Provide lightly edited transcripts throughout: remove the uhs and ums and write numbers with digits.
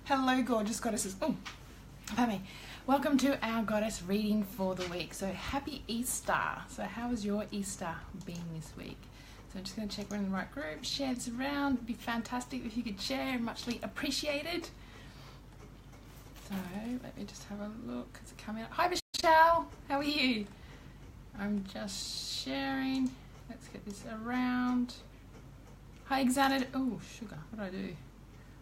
Hello, gorgeous goddesses. Oh, pardon me. Welcome to our goddess reading for the week. So happy Easter. So how has your Easter been this week? So I'm just going to check we're in the right group. Share this around. It'd be fantastic if you could share. Muchly appreciated. So let me just have a look. Is it coming up? Hi, Michelle. How are you? I'm just sharing. Let's get this around. Hi, Xanadu. Oh, sugar. What did I do?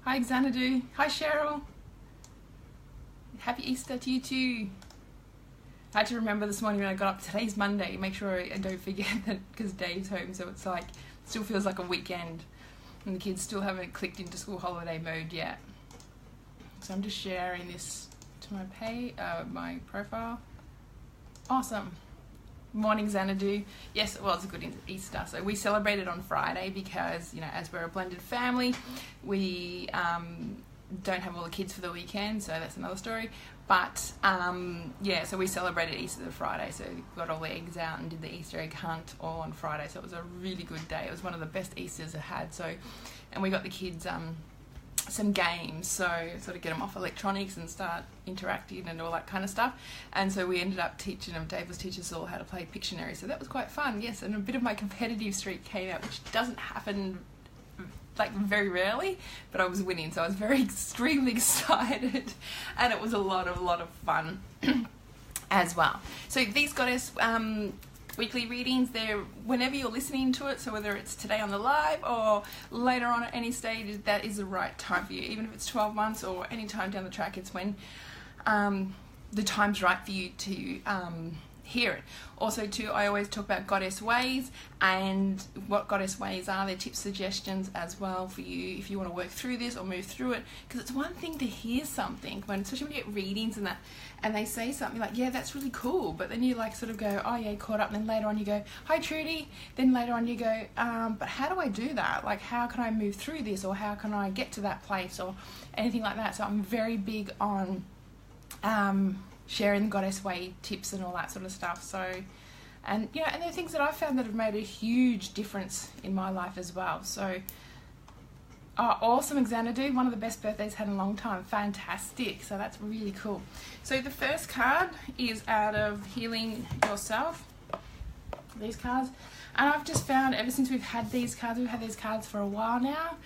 Hi, Xanadu. Hi, Cheryl. Happy Easter to you too. I had to remember this morning when I got up, today's Monday, make sure I don't forget that because Dave's home, so it's like, still feels like a weekend and the kids still haven't clicked into school holiday mode yet. So I'm just sharing this to my profile. Awesome. Morning, Xanadu. Yes, well, it's a good Easter. So we celebrated on Friday because, you know, as we're a blended family, we don't have all the kids for the weekend, so that's another story. But yeah, so we celebrated Easter the Friday, so we got all the eggs out and did the Easter egg hunt all on Friday. So it was a really good day. It was one of the best Easters I had. So, and we got the kids some games, so sort of get them off electronics and start interacting and all that kind of stuff. And so we ended up teaching them, Dave was teaching us all how to play Pictionary, so that was quite fun. Yes, and a bit of my competitive streak came out, which doesn't happen like very rarely, but I was winning, so I was very extremely excited, and it was a lot of fun as well. So these goddess weekly readings, they're whenever you're listening to it, so whether it's today on the live or later on at any stage, that is the right time for you. Even if it's 12 months or any time down the track, it's when the time's right for you to hear it. Also too, I always talk about goddess ways and what goddess ways are. They're tips, suggestions as well for you if you want to work through this or move through it, because it's one thing to hear something, especially when you get readings and that, and they say something like, yeah, that's really cool, but then you like sort of go, oh yeah, caught up, and then later on you go, hi Trudy, then later on you go, but how do I do that? Like, how can I move through this, or how can I get to that place, or anything like that. So I'm very big on sharing the goddess way tips and all that sort of stuff. So, and you know, and there are things that I've found that have made a huge difference in my life as well. So, oh, awesome, Xanadu, one of the best birthdays had in a long time. Fantastic. So that's really cool. So the first card is out of Healing Yourself, these cards, and I've just found ever since we've had these cards for a while now,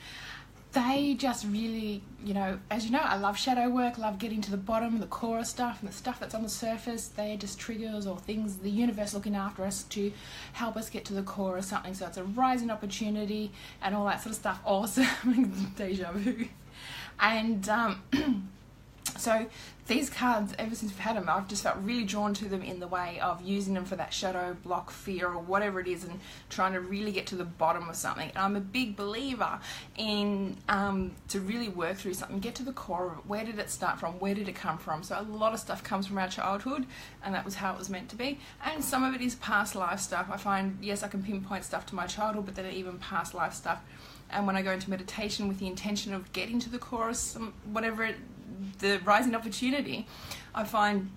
they just really, you know, as you know, I love shadow work, love getting to the bottom, the core of stuff, and the stuff that's on the surface. They're just triggers or things, the universe looking after us to help us get to the core of something. So it's a rising opportunity and all that sort of stuff. Awesome. Deja vu. And so these cards, ever since we've had them, I've just felt really drawn to them in the way of using them for that shadow, block, fear, or whatever it is, and trying to really get to the bottom of something. And I'm a big believer in to really work through something, get to the core of it. Where did it start from? Where did it come from? So a lot of stuff comes from our childhood, and that was how it was meant to be. And some of it is past life stuff. I find, yes, I can pinpoint stuff to my childhood, but then even past life stuff. And when I go into meditation with the intention of getting to the core of the rising opportunity, I find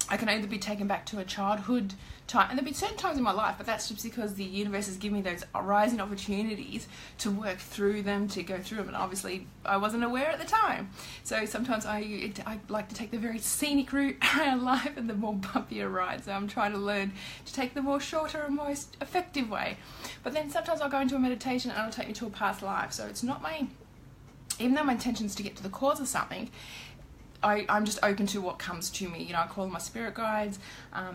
I can either be taken back to a childhood time, and there'll be certain times in my life, but that's just because the universe has given me those rising opportunities to work through them, to go through them, and obviously I wasn't aware at the time. So sometimes I like to take the very scenic route around life and the more bumpier ride, so I'm trying to learn to take the more shorter and most effective way. But then sometimes I'll go into a meditation and it'll take me to a past life, so it's not even though my intention is to get to the cause of something, I'm just open to what comes to me. You know, I call my spirit guides,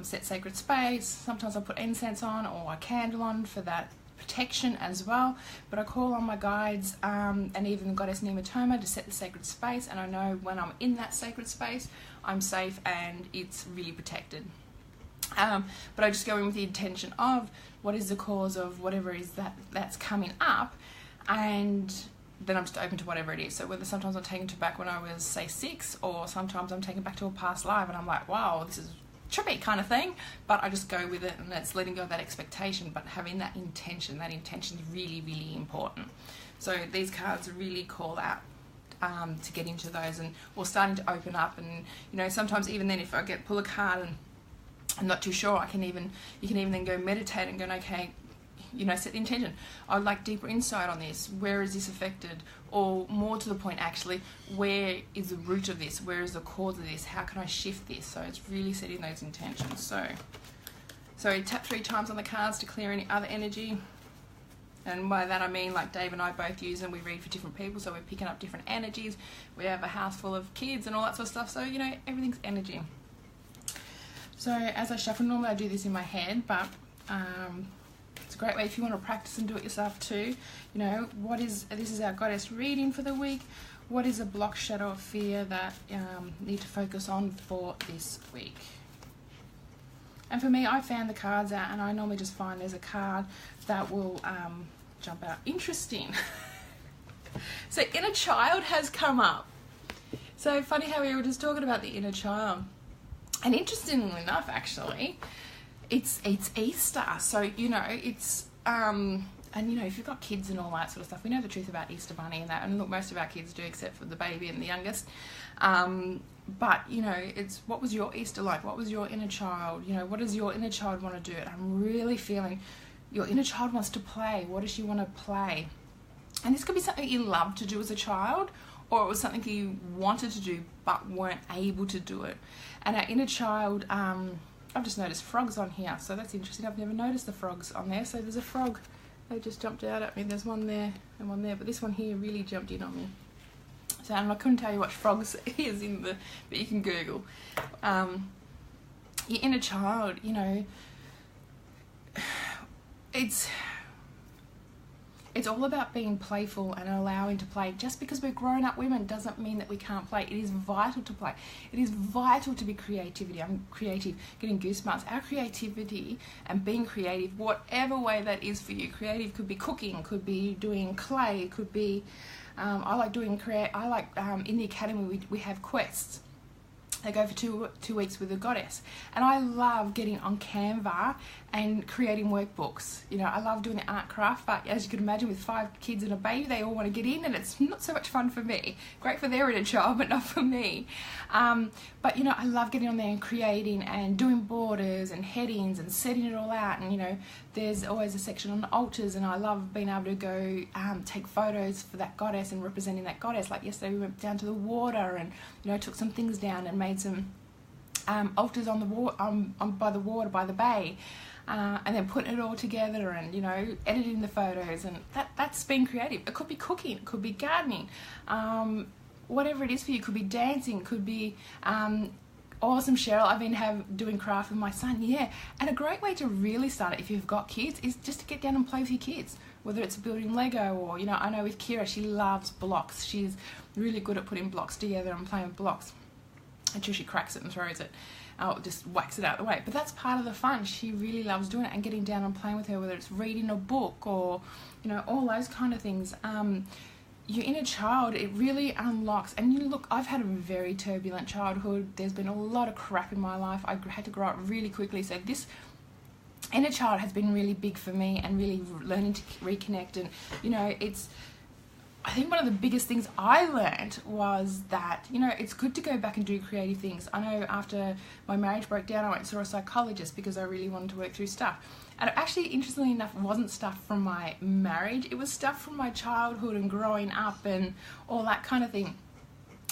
set sacred space. Sometimes I put incense on or a candle on for that protection as well. But I call on my guides and even the goddess Nematoma to set the sacred space. And I know when I'm in that sacred space, I'm safe and it's really protected. But I just go in with the intention of what is the cause of whatever it is that's coming up, and then I'm just open to whatever it is. So whether sometimes I'm taken to back when I was, say, 6, or sometimes I'm taken back to a past life and I'm like, wow, this is trippy kind of thing, but I just go with it, and it's letting go of that expectation, but having that intention is really, really important. So these cards really call out to get into those, and or starting to open up. And you know, sometimes even then, if I pull a card and I'm not too sure, you can even then go meditate and go, okay, you know, set the intention. I'd like deeper insight on this. Where is this affected? Or more to the point, actually, where is the root of this? Where is the cause of this? How can I shift this? So it's really setting those intentions. So tap 3 times on the cards to clear any other energy. And by that I mean, like Dave and I both use them. We read for different people, so we're picking up different energies. We have a house full of kids and all that sort of stuff. So, you know, everything's energy. So as I shuffle, normally I do this in my head, but it's a great way if you want to practice and do it yourself too. You know, this is our goddess reading for the week. What is a block, shadow, or fear that need to focus on for this week? And for me, I found the cards out, and I normally just find there's a card that will jump out. Interesting. So inner child has come up. So funny how we were just talking about the inner child. And interestingly enough, actually, it's Easter. So, you know, it's, and you know, if you've got kids and all that sort of stuff, we know the truth about Easter Bunny and that. And look, most of our kids do, except for the baby and the youngest. But, you know, it's what was your Easter like? What was your inner child? You know, what does your inner child want to do? And I'm really feeling your inner child wants to play. What does she want to play? And this could be something you loved to do as a child, or it was something you wanted to do but weren't able to do it. And our inner child, I've just noticed frogs on here, so that's interesting. I've never noticed the frogs on there. So there's a frog, they just jumped out at me. There's one there and one there, but this one here really jumped in on me. So, and I couldn't tell you what frogs is in the, but you can Google. Your inner child, you know, it's all about being playful and allowing to play. Just because we're grown up women doesn't mean that we can't play. It is vital to play. It is vital to be creativity. I'm creative, getting goosebumps. Our creativity and being creative, whatever way that is for you. Creative could be cooking, could be doing clay, could be, I like doing in the academy we have quests. They go for two weeks with a goddess, and I love getting on Canva and creating workbooks. You know, I love doing the art craft, but as you can imagine, with 5 kids and a baby, they all want to get in, and it's not so much fun for me. Great for their inner child, but not for me. But you know, I love getting on there and creating and doing borders and headings and setting it all out. And you know, there's always a section on altars, and I love being able to go take photos for that goddess and representing that goddess. Like yesterday, we went down to the water and, you know, took some things down and made some altars on the water, by the water, by the bay, and then putting it all together and, you know, editing the photos, and that's being creative. It could be cooking, it could be gardening, whatever it is for you. It could be dancing, it could be awesome, Cheryl. I've been doing craft with my son, yeah. And a great way to really start it if you've got kids is just to get down and play with your kids, whether it's building Lego or, you know, I know with Kira, she loves blocks. She's really good at putting blocks together and playing with blocks until she cracks it and throws it. Just whacks it out of the way. But that's part of the fun. She really loves doing it and getting down and playing with her, whether it's reading a book or, you know, all those kind of things. Your inner child, it really unlocks. And you look, I've had a very turbulent childhood. There's been a lot of crap in my life. I had to grow up really quickly. So this inner child has been really big for me, and really learning to reconnect. And, you know, I think one of the biggest things I learned was that, you know, it's good to go back and do creative things. I know after my marriage broke down, I went and saw a psychologist because I really wanted to work through stuff. And it actually, interestingly enough, wasn't stuff from my marriage. It was stuff from my childhood and growing up and all that kind of thing.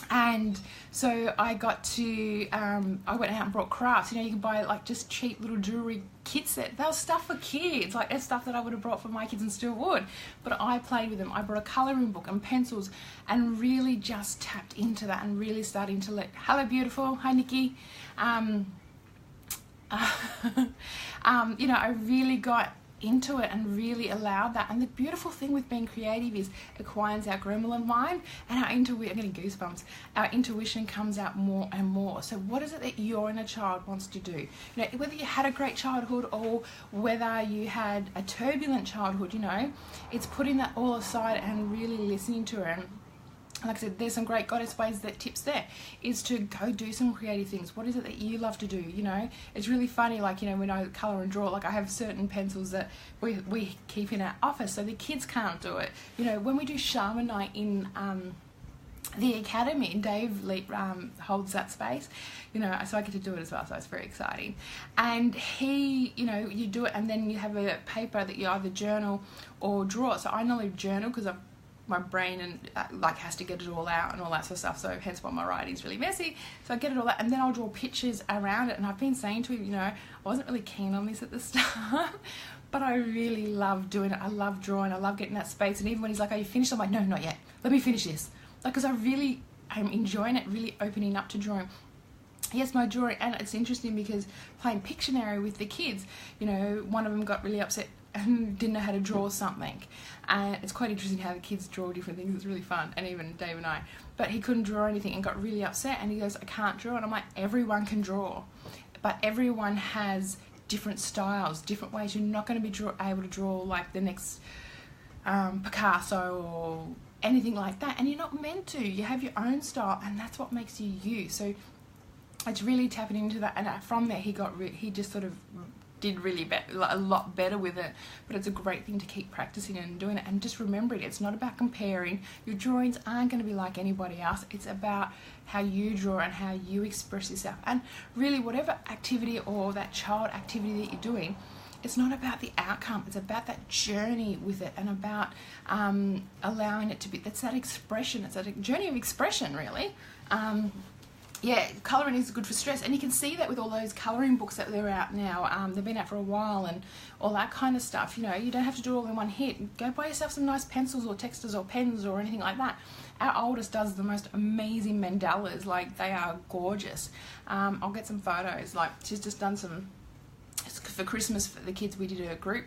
And so I got to, I went out and brought crafts. You know, you can buy like just cheap little jewellery kit set. That was stuff for kids. Like, that's stuff that I would have brought for my kids and still would. But I played with them. I brought a colouring book and pencils and really just tapped into that and really starting to hello beautiful, hi Nikki. You know, I really got into it and really allowed that. And the beautiful thing with being creative is it quiets our gremlin mind, and our intuition, I'm getting goosebumps, our intuition comes out more and more. So what is it that your inner child wants to do? You know, whether you had a great childhood or whether you had a turbulent childhood, you know, it's putting that all aside and really listening to her. And like I said, there's some great goddess ways, that tips there is to go do some creative things. What is it that you love to do? You know, it's really funny, like, you know, when I colour and draw, like I have certain pencils that we keep in our office so the kids can't do it. You know, when we do shaman night in the academy, Dave holds that space, you know, so I get to do it as well, so it's very exciting. And he, you know, you do it and then you have a paper that you either journal or draw. So I normally journal because my brain and like has to get it all out and all that sort of stuff, so hence why my writing's really messy. So I get it all out and then I'll draw pictures around it. And I've been saying to him, you know, I wasn't really keen on this at the start, but I really love doing it. I love drawing, I love getting that space. And even when he's like, are you finished? I'm like, no, not yet, let me finish this. Like, because I'm enjoying it, really opening up to drawing. Yes, my drawing, and it's interesting because playing Pictionary with the kids, you know, one of them got really upset and didn't know how to draw something. And it's quite interesting how the kids draw different things. It's really fun, and even Dave and I. But he couldn't draw anything and got really upset, and he goes, I can't draw. And I'm like, everyone can draw, but everyone has different styles, different ways. You're not going to be able to draw like the next Picasso or anything like that, and you're not meant to. You have your own style, and that's what makes you you. So it's really tapping into that, and from there he just sort of did really a lot better with it. But it's a great thing to keep practicing and doing it, and just remembering it's not about comparing. Your drawings aren't going to be like anybody else. It's about how you draw and how you express yourself. And really, whatever activity or that child activity that you're doing, it's not about the outcome, it's about that journey with it, and about allowing it to be, that's that expression, it's a journey of expression, really. Yeah, colouring is good for stress, and you can see that with all those colouring books that they're out now. They've been out for a while, and all that kind of stuff. You know, you don't have to do it all in one hit. Go buy yourself some nice pencils or textures or pens or anything like that. Our oldest does the most amazing mandalas, like they are gorgeous. I'll get some photos. Like, she's just done some, for Christmas for the kids we did a group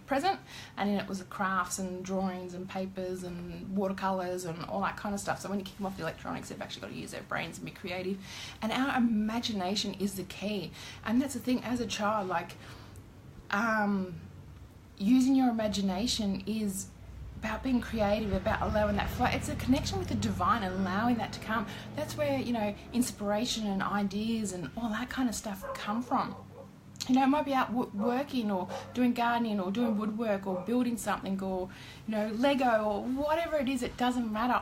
present, and then it was crafts and drawings and papers and watercolours and all that kind of stuff. So when you kick them off the electronics, they've actually got to use their brains and be creative, and our imagination is the key. And that's the thing, as a child, like using your imagination is about being creative, about allowing that flow. It's a connection with the divine and allowing that to come. That's where, you know, inspiration and ideas and all that kind of stuff come from. You know, it might be out working or doing gardening or doing woodwork or building something, or, you know, Lego or whatever it is. It doesn't matter.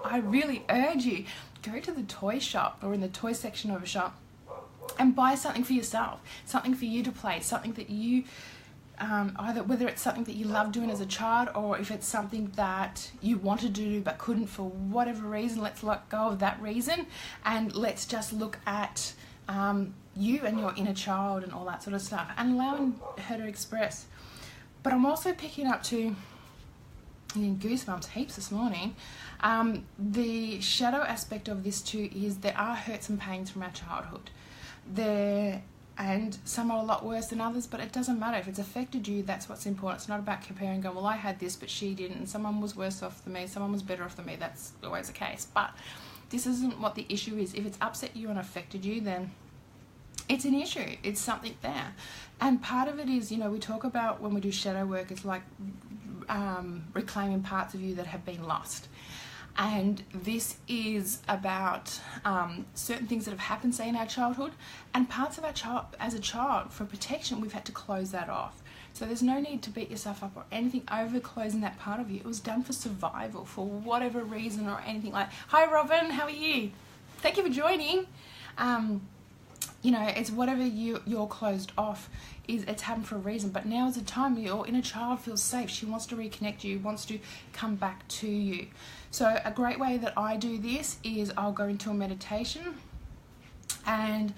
I really urge you, go to the toy shop or in the toy section of a shop and buy something for yourself, something for you to play, something that you either, whether it's something that you love doing as a child, or if it's something that you want to do but couldn't for whatever reason. Let's let go of that reason, and let's just look at you and your inner child and all that sort of stuff, and allowing her to express. But I'm also picking up to, goosebumps heaps this morning, the shadow aspect of this too is there are hurts and pains from our childhood. And some are a lot worse than others, but it doesn't matter. If it's affected you, that's what's important. It's not about comparing and going, well, I had this, but she didn't, and someone was worse off than me, someone was better off than me. That's always the case. But this isn't what the issue is. If it's upset you and affected you, then it's an issue. It's something there. And part of it is, you know, we talk about when we do shadow work, it's like reclaiming parts of you that have been lost. And this is about certain things that have happened, say, in our childhood, and parts of our child, as a child, for protection, we've had to close that off. So there's no need to beat yourself up or anything over closing that part of you. It was done for survival, for whatever reason or anything like. Hi, Robin, how are you? Thank you for joining. You know, it's whatever you're closed off, it's happened for a reason. But now is the time your inner child feels safe. She wants to reconnect you, wants to come back to you. So a great way that I do this is I'll go into a meditation, and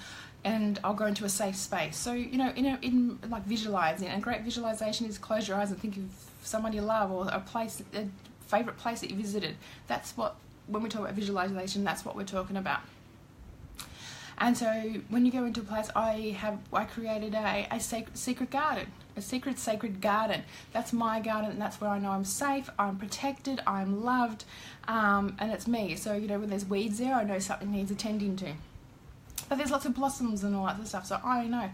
I'll go into a safe space. So, you know, in like visualizing, and great visualization is close your eyes and think of someone you love, or a place, a favorite place that you visited. That's what, when we talk about visualization, that's what we're talking about. And so when you go into a place, I created a secret garden, a sacred garden. That's my garden, and that's where I know I'm safe, I'm protected, I'm loved, and it's me. So, you know, when there's weeds there, I know something needs attending to. But there's lots of blossoms and all that sort of stuff, so I know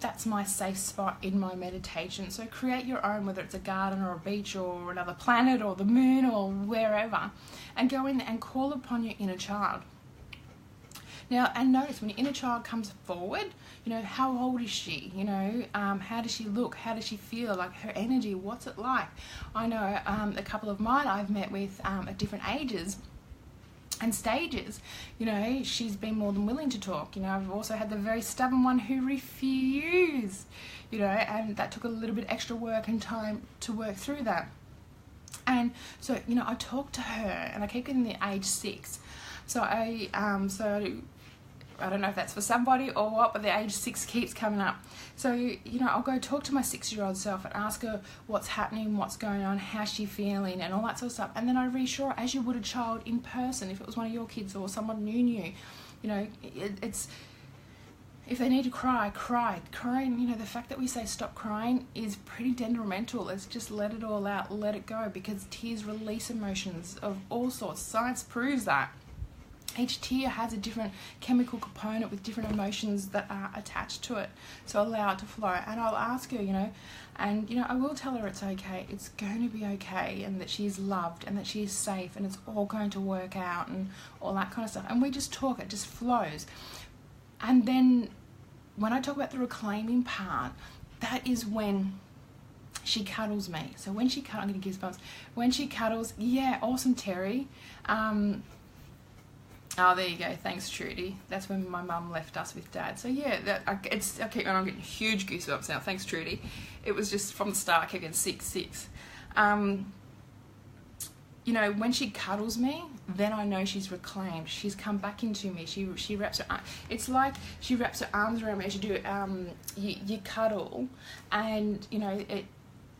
that's my safe spot in my meditation. So create your own, whether it's a garden or a beach or another planet or the moon or wherever, and go in and call upon your inner child. Now, and notice when your inner child comes forward, you know, how old is she? You know, how does she look? How does she feel? Like her energy, what's it like? I know a couple of mine I've met with at different ages, and stages. You know, she's been more than willing to talk. You know, I've also had the very stubborn one who refused, you know, and that took a little bit extra work and time to work through that. And so, you know, I talked to her, and I keep getting the age 6. So I don't know if that's for somebody or what, but the age 6 keeps coming up. So, you know, I'll go talk to my 6-year-old self and ask her what's happening, what's going on, how's she feeling, and all that sort of stuff. And then I reassure her, as you would a child in person, if it was one of your kids or someone you knew. You know, it's, if they need to cry, cry. Crying, you know, the fact that we say stop crying is pretty detrimental. It's just let it all out, let it go, because tears release emotions of all sorts. Science proves that. Each tear has a different chemical component with different emotions that are attached to it. So allow it to flow. And I'll ask her, you know, and, you know, I will tell her it's okay. It's going to be okay, and that she's loved, and that she is safe, and it's all going to work out, and all that kind of stuff. And we just talk, it just flows. And then when I talk about the reclaiming part, that is when she cuddles me. So when she cuddles, I'm going to give goosebumps. When she cuddles, yeah, awesome, Terry. Oh, there you go. Thanks, Trudy. That's when my mum left us with Dad. So yeah, I'm getting huge goosebumps now. Thanks, Trudy. It was just from the start. I kept getting 6. You know, when she cuddles me, then I know she's reclaimed. She's come back into me. She wraps her. It's like she wraps her arms around me as you do. You cuddle, and you know it.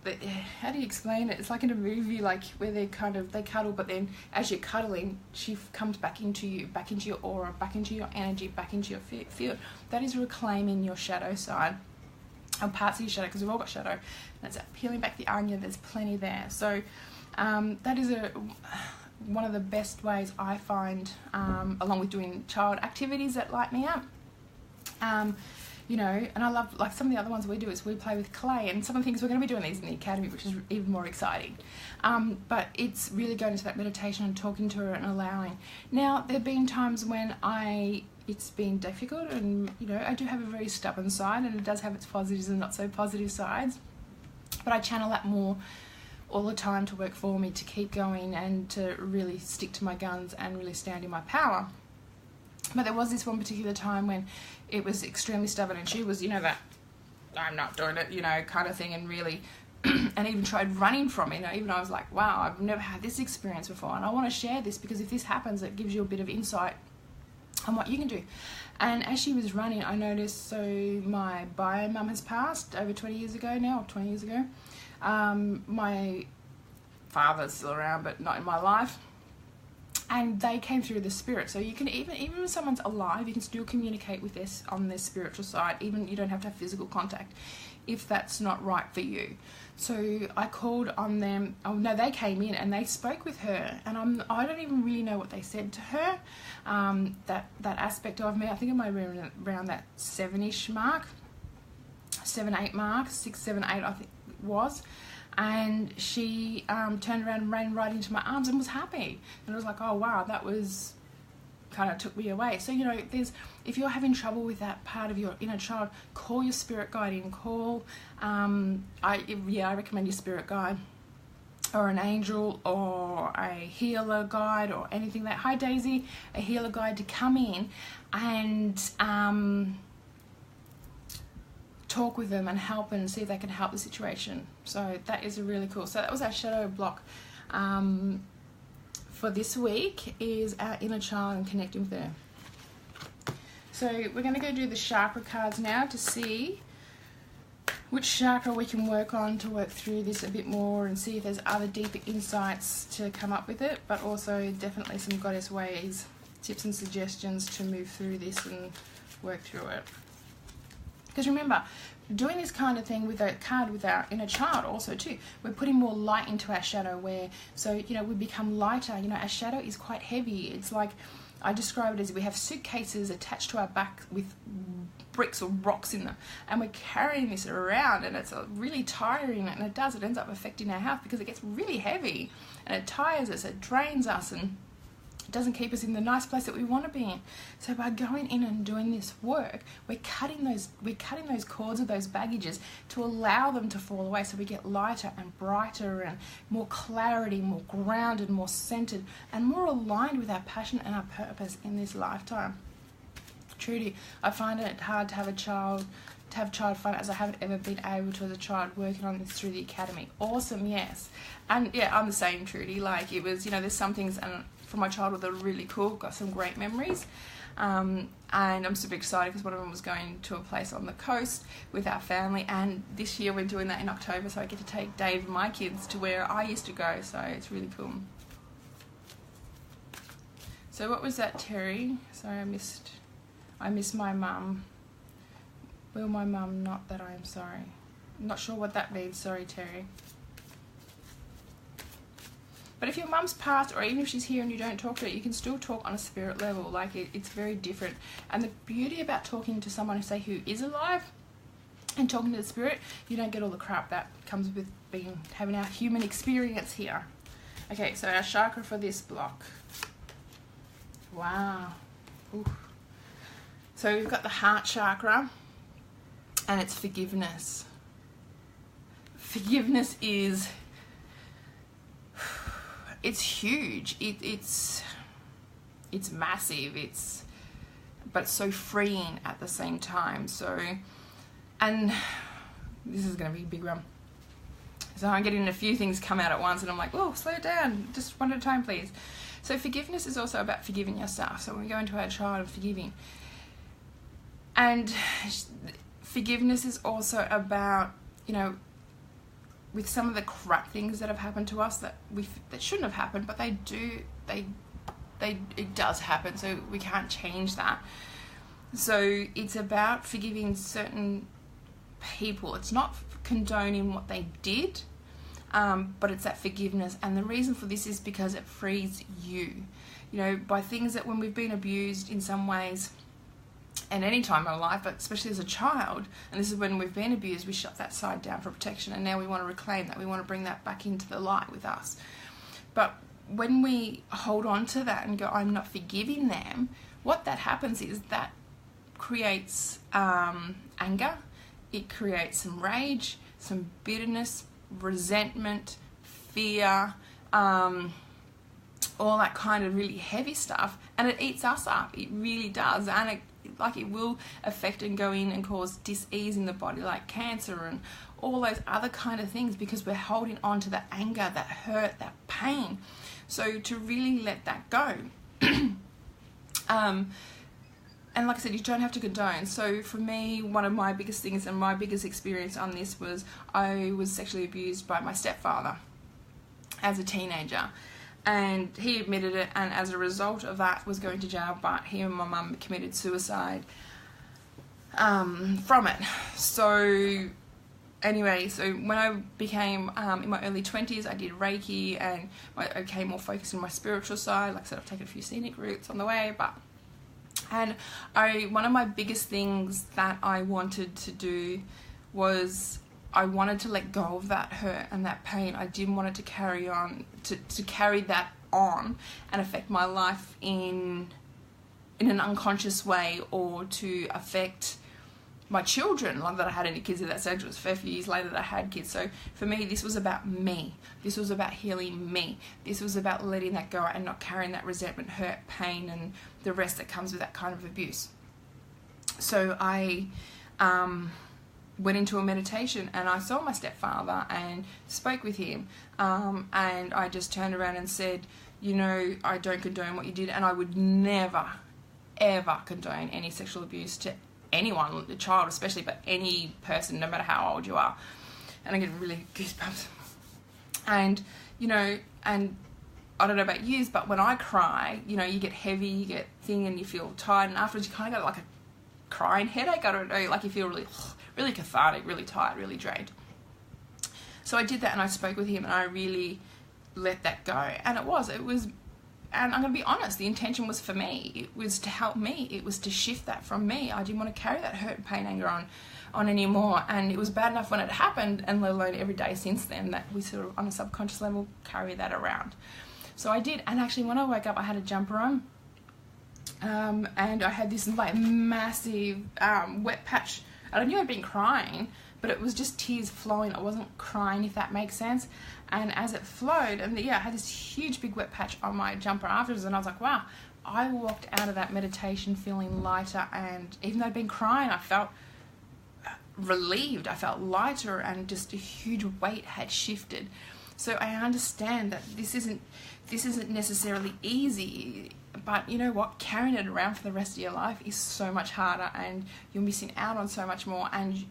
But how do you explain it? It's like in a movie, like where they cuddle, but then as you're cuddling, she comes back into you, back into your aura, back into your energy, back into your field. That is reclaiming your shadow side, or parts of your shadow, because we've all got shadow. That's peeling back the onion. There's plenty there. So that is one of the best ways I find, along with doing child activities that light me up. You know, and I love, like, some of the other ones we do is we play with clay, and some of the things we're going to be doing these in the academy, which is even more exciting. But it's really going into that meditation and talking to her and allowing. Now, there have been times when it's been difficult, and, you know, I do have a very stubborn side, and it does have its positives and not so positive sides, but I channel that more all the time to work for me, to keep going and to really stick to my guns and really stand in my power. But there was this one particular time when it was extremely stubborn, and she was, you know, that I'm not doing it, you know, kind of thing, and really, and even tried running from me. You know, even I was like, wow, I've never had this experience before, and I want to share this because if this happens, it gives you a bit of insight on what you can do. And as she was running, I noticed, so my bio mum has passed over 20 years ago now, or 20 years ago. My father's still around, but not in my life. And they came through the spirit. So you can, even when someone's alive, you can still communicate with this on their spiritual side. Even you don't have to have physical contact if that's not right for you. So I called on them. Oh no, they came in and they spoke with her, and I don't even really know what they said to her. That aspect of me, I think it might have been around that 7-ish mark, 7, 8 mark, 6, 7, 8 I think it was. And she turned around and ran right into my arms and was happy. And I was like, oh wow, that was kind of took me away. So, you know, if you're having trouble with that part of your inner child, call your spirit guide in. I recommend your spirit guide, or an angel, or a healer guide, or anything like that. Hi Daisy, a healer guide to come in and talk with them and help and see if they can help the situation. So that is really cool. So that was our shadow block for this week, is our inner child and connecting with her. So we're going to go do the chakra cards now to see which chakra we can work on to work through this a bit more and see if there's other deeper insights to come up with it, but also definitely some goddess ways, tips and suggestions to move through this and work through it. Because remember, doing this kind of thing with a card with our inner child also too, we're putting more light into our shadow, so you know, we become lighter. You know, our shadow is quite heavy. It's like, I describe it as we have suitcases attached to our back with bricks or rocks in them, and we're carrying this around, and it's really tiring, and it ends up affecting our health because it gets really heavy and it tires us, it drains us, and doesn't keep us in the nice place that we want to be in. So by going in and doing this work, we're cutting those cords of those baggages to allow them to fall away, so we get lighter and brighter and more clarity, more grounded, more centered, and more aligned with our passion and our purpose in this lifetime. Trudy, I find it hard to have child fun, as I haven't ever been able to as a child, working on this through the academy. Awesome, yes. And yeah, I'm the same, Trudy. Like, it was, there's some things from my childhood that are really cool, got some great memories. And I'm super excited because one of them was going to a place on the coast with our family, and this year we're doing that in October, so I get to take Dave and my kids to where I used to go, so it's really cool. So what was that, Terry? Sorry, I missed my mum. Will my mum not that I am sorry? I'm not sure what that means, sorry, Terry. But if your mum's passed, or even if she's here and you don't talk to her, you can still talk on a spirit level. Like, it's very different. And the beauty about talking to someone who is alive and talking to the spirit, you don't get all the crap that comes with having our human experience here. Okay, so our chakra for this block. Wow. Ooh. So we've got the heart chakra, and it's forgiveness. Forgiveness is, it's huge. It's massive. But it's so freeing at the same time. So, and this is going to be a big one. So I'm getting a few things come out at once, and I'm like, whoa, slow down, just one at a time, please. So forgiveness is also about forgiving yourself. So when we go into our child of forgiving, and forgiveness is also about, with some of the crap things that have happened to us that shouldn't have happened, but it does happen, so we can't change that. So it's about forgiving certain people. It's not condoning what they did, but it's that forgiveness. And the reason for this is because it frees you, by things that when we've been abused in some ways, and any time in our life, but especially as a child, and this is when we've been abused, we shut that side down for protection, and now we want to reclaim that. We want to bring that back into the light with us. But when we hold on to that and go, I'm not forgiving them, what that happens is that creates anger, it creates some rage, some bitterness, resentment, fear, all that kind of really heavy stuff, and it eats us up. It really does, and it will affect and go in and cause dis-ease in the body, like cancer and all those other kind of things, because we're holding on to that anger, that hurt, that pain. So to really let that go, and like I said, you don't have to condone. So for me, one of my biggest things and my biggest experience on this was I was sexually abused by my stepfather as a teenager. And he admitted it, and as a result of that was going to jail, but he and my mum committed suicide from it. So anyway, so when I became in my early 20s, I did Reiki, and I became more focused on my spiritual side. Like I said, I've taken a few scenic routes on the way, and one of my biggest things that I wanted to do was I wanted to let go of that hurt and that pain. I didn't want it to carry on, to carry that on and affect my life in an unconscious way, or to affect my children. Not that I had any kids at that stage, it was a fair few years later that I had kids. So for me, this was about me. This was about healing me. This was about letting that go and not carrying that resentment, hurt, pain, and the rest that comes with that kind of abuse. So I went into a meditation, and I saw my stepfather and spoke with him, and I just turned around and said, I don't condone what you did, and I would never, ever condone any sexual abuse to anyone, a child especially, but any person, no matter how old you are. And I get really goosebumps. And, and I don't know about you, but when I cry, you get heavy, you get thin, and you feel tired, and afterwards you kind of got like a crying headache. I don't know, like you feel really cathartic, really tired, really drained. So I did that, and I spoke with him, and I really let that go. And it was, and I'm going to be honest, the intention was for me. It was to help me. It was to shift that from me. I didn't want to carry that hurt, pain, anger on anymore. And it was bad enough when it happened, and let alone every day since then, that we sort of, on a subconscious level, carry that around. So I did, and actually when I woke up I had a jumper on, and I had this like massive wet patch, and I knew I'd been crying, but it was just tears flowing. I wasn't crying, if that makes sense. And as it flowed, and yeah, I had this huge big wet patch on my jumper afterwards, and I was like, wow, I walked out of that meditation feeling lighter, and even though I'd been crying, I felt relieved, I felt lighter, and just a huge weight had shifted. So I understand that this isn't necessarily easy, but you know what, carrying it around for the rest of your life is so much harder, and you're missing out on so much more, and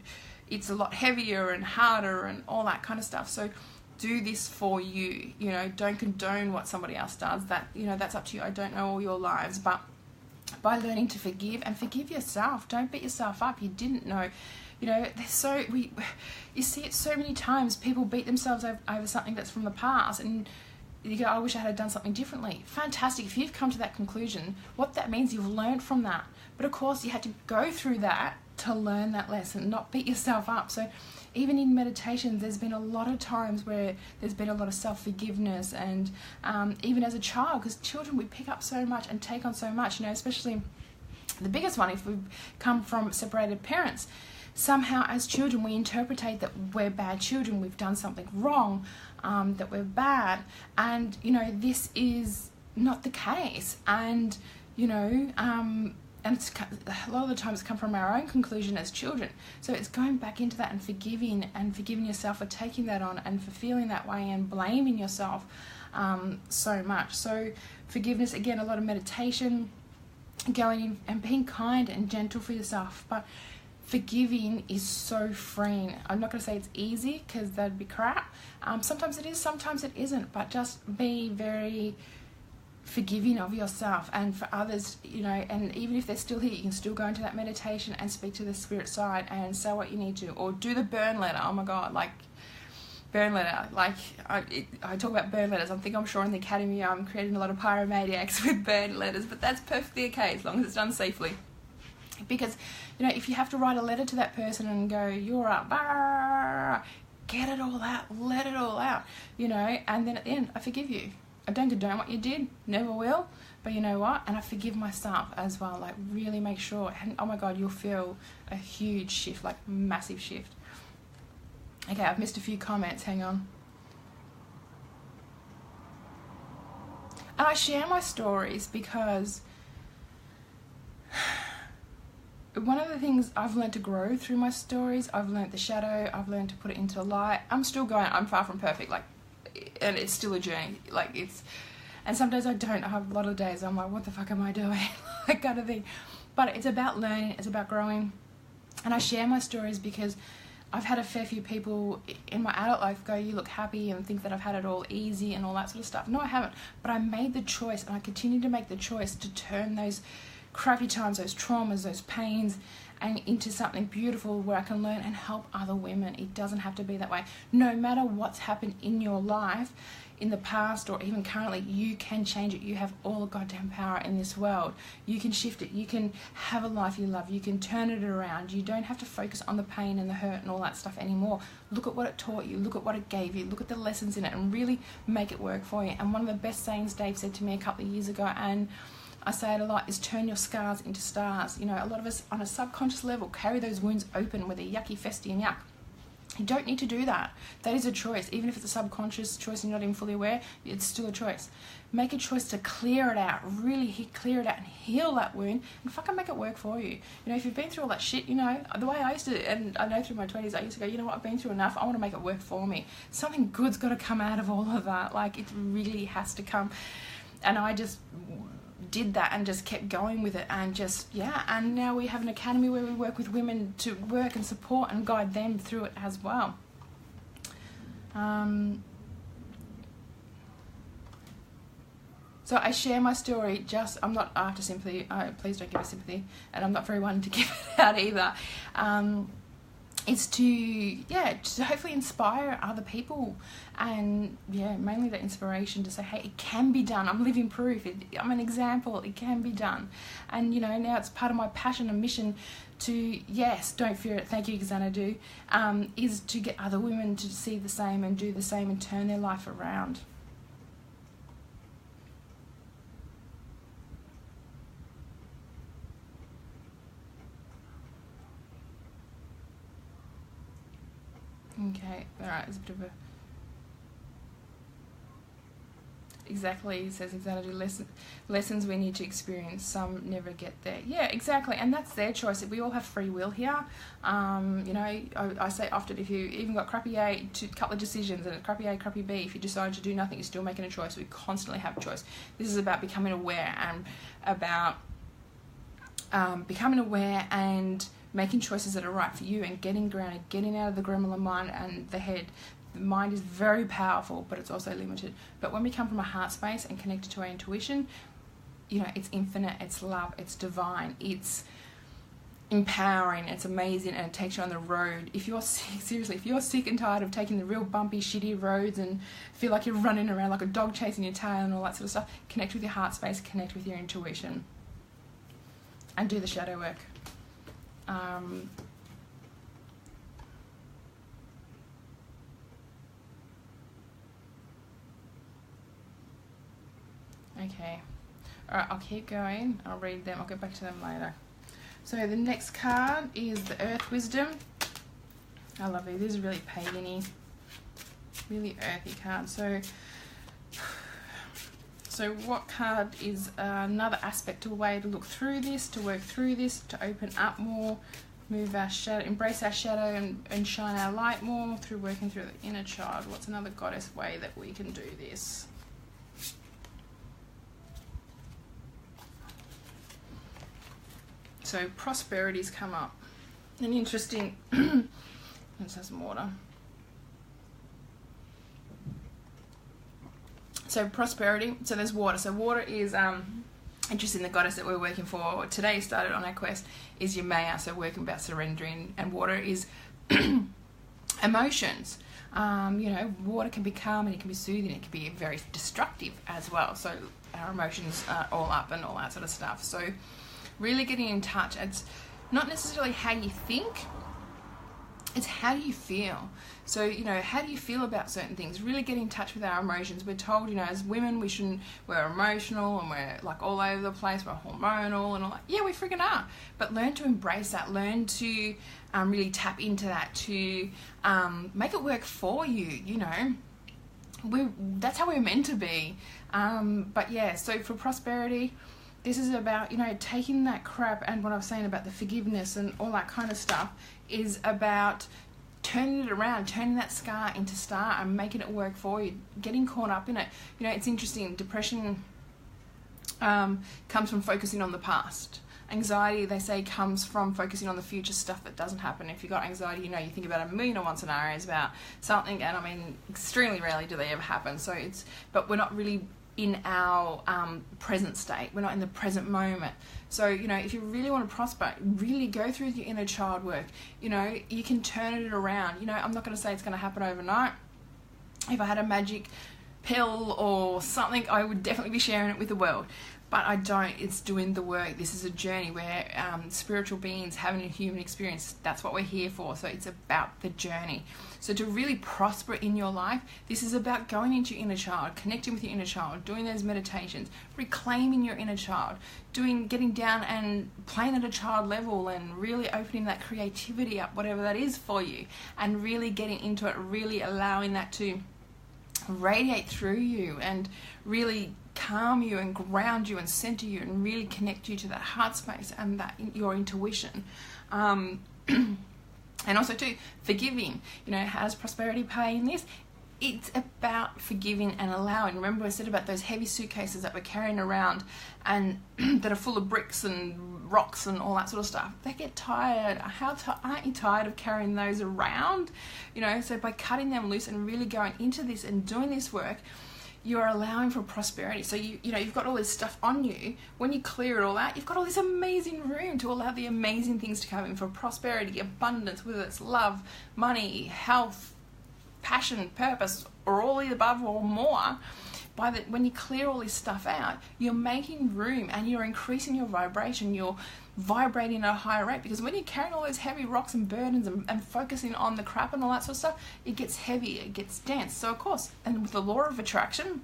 it's a lot heavier and harder and all that kind of stuff. So do this for you, you know, don't condone what somebody else does. That, you know, that's up to you. I don't know all your lives, but by learning to forgive and forgive yourself, don't beat yourself up. You didn't know, you know, you see it so many times. People beat themselves over something that's from the past, and you go, I wish I had done something differently. Fantastic. If you've come to that conclusion, what that means, you've learned from that. But of course, you had to go through that to learn that lesson, not beat yourself up. So even in meditation, there's been a lot of times where there's been a lot of self-forgiveness, and even as a child, because children, we pick up so much and take on so much, you know, especially the biggest one, if we've come from separated parents. Somehow as children we interpretate that we're bad children, we've done something wrong, that we're bad, and you know, this is not the case. And you know, and it's, a lot of the times, come from our own conclusion as children. So it's going back into that and forgiving yourself for taking that on and for feeling that way and blaming yourself so much. So forgiveness, again, a lot of meditation, going in and being kind and gentle for yourself. But forgiving is so freeing. I'm not going to say it's easy, because that'd be crap. Sometimes it is, sometimes it isn't, but just be very forgiving of yourself and for others, you know. And even if they're still here, you can still go into that meditation and speak to the spirit side and say what you need to, or do the burn letter. Oh my god, like burn letter, like I talk about burn letters. I'm sure in the academy I'm creating a lot of pyromaniacs with burn letters, but that's perfectly okay as long as it's done safely. Because you know, if you have to write a letter to that person and go, you're up, get it all out, let it all out, you know, and then at the end, I forgive you. I don't condone what you did, never will, but you know what? And I forgive myself as well. Like, really make sure, and oh my god, you'll feel a huge shift, like massive shift. Okay, I've missed a few comments, hang on. And I share my stories because one of the things I've learned to grow through my stories, I've learned the shadow, I've learned to put it into the light. I'm still going, I'm far from perfect, like, and it's still a journey, like it's, and sometimes I don't. I have a lot of days I'm like, what the fuck am I doing? That kind of thing. But it's about learning, it's about growing. And I share my stories because I've had a fair few people in my adult life go, you look happy, and think that I've had it all easy and all that sort of stuff. No, I haven't. But I made the choice, and I continue to make the choice to turn those crappy times, those traumas, those pains, and into something beautiful where I can learn and help other women. It doesn't have to be that way. No matter what's happened in your life, in the past or even currently, you can change it. You have all the goddamn power in this world. You can shift it. You can have a life you love. You can turn it around. You don't have to focus on the pain and the hurt and all that stuff anymore. Look at what it taught you. Look at what it gave you. Look at the lessons in it, and really make it work for you. And one of the best sayings Dave said to me a couple of years ago, and I say it a lot, is turn your scars into stars. You know, a lot of us on a subconscious level carry those wounds open with a yucky, festy and yuck. You don't need to do that. That is a choice. Even if it's a subconscious choice and you're not even fully aware, it's still a choice. Make a choice to clear it out, really clear it out and heal that wound, and fucking make it work for you. You know, if you've been through all that shit, you know, the way I used to, and I know through my 20s, I used to go, you know what, I've been through enough, I want to make it work for me. Something good's got to come out of all of that. Like, it really has to come. And I just did that and just kept going with it, and just, yeah, and now we have an academy where we work with women to work and support and guide them through it as well. So I share my story, just, I'm not after sympathy, please don't give us sympathy, and I'm not very one to give it out either. It's to, yeah, to hopefully inspire other people, and yeah, mainly that inspiration to say, hey, it can be done. I'm living proof. I'm an example. It can be done. And you know, now it's part of my passion and mission to, yes, don't fear it. Thank you, Xanadu, is to get other women to see the same and do the same and turn their life around. Okay, all right, there's a bit of a... Exactly, it says exactly, lessons we need to experience, some never get there. Yeah, exactly, and that's their choice. We all have free will here. You know, I say often, if you even got crappy A, a couple of decisions, and crappy A, crappy B, if you decide to do nothing, you're still making a choice. We constantly have a choice. This is about becoming aware, and about becoming aware and making choices that are right for you, and getting grounded, getting out of the gremlin mind and the head. The mind is very powerful, but it's also limited. But when we come from a heart space and connected to our intuition, you know, it's infinite, it's love, it's divine, it's empowering, it's amazing, and it takes you on the road. If you're sick, seriously, if you're sick and tired of taking the real bumpy, shitty roads and feel like you're running around like a dog chasing your tail and all that sort of stuff, connect with your heart space, connect with your intuition, and do the shadow work. Okay, alright, I'll keep going, I'll read them, I'll get back to them later. So the next card is the Earth Wisdom. I love it, this is really pagan-y, really earthy card. So what card is another aspect, a way to look through this, to work through this, to open up more, move our shadow, embrace our shadow and shine our light more through working through the inner child. What's another goddess way that we can do this? So prosperity's come up. An interesting, let's have some water. So prosperity, so there's water. So water is, interesting, the goddess that we're working for today, started on our quest, is Yemaya, so working about surrendering. And water is emotions. You know, water can be calm and it can be soothing, it can be very destructive as well. So our emotions are all up and all that sort of stuff. So really getting in touch. It's not necessarily how you think, it's how do you feel. So, you know, how do you feel about certain things? Really get in touch with our emotions. We're told, you know, as women, we're emotional and we're like all over the place, we're hormonal and all that. Yeah, we freaking are. But learn to embrace that, learn to really tap into that, to make it work for you, you know. That's how we're meant to be. But yeah, so for prosperity, this is about, you know, taking that crap, and what I was saying about the forgiveness and all that kind of stuff is about turning it around, turning that scar into star and making it work for you, getting caught up in it. You know, it's interesting, depression comes from focusing on the past. Anxiety, they say, comes from focusing on the future stuff that doesn't happen. If you've got anxiety, you know, you think about 1,000,001 scenarios about something, and I mean, extremely rarely do they ever happen. So but we're not really in our present state. We're not in the present moment. So, you know, if you really want to prosper, really go through your inner child work. You know, you can turn it around. You know, I'm not going to say it's going to happen overnight. If I had a magic pill or something, I would definitely be sharing it with the world. But I don't. It's doing the work. This is a journey where spiritual beings having a human experience, that's what we're here for. So it's about the journey. So to really prosper in your life, this is about going into your inner child, connecting with your inner child, doing those meditations, reclaiming your inner child, getting down and playing at a child level and really opening that creativity up, whatever that is for you, and really getting into it, really allowing that to radiate through you and really calm you and ground you and center you and really connect you to that heart space and that your intuition. And also too, forgiving. You know, how does prosperity pay in this? It's about forgiving and allowing. Remember I said about those heavy suitcases that we're carrying around and that are full of bricks and rocks and all that sort of stuff. They get tired. Aren't you tired of carrying those around? You know, so by cutting them loose and really going into this and doing this work, you're allowing for prosperity. So you know, you've got all this stuff on you. When you clear it all out, you've got all this amazing room to allow the amazing things to come in for prosperity, abundance, whether it's love, money, health, passion, purpose, or all the above or more. When you clear all this stuff out, you're making room and you're increasing your vibration. You're vibrating at a higher rate, because when you're carrying all those heavy rocks and burdens and focusing on the crap and all that sort of stuff, it gets heavy, it gets dense. So of course, and with the law of attraction,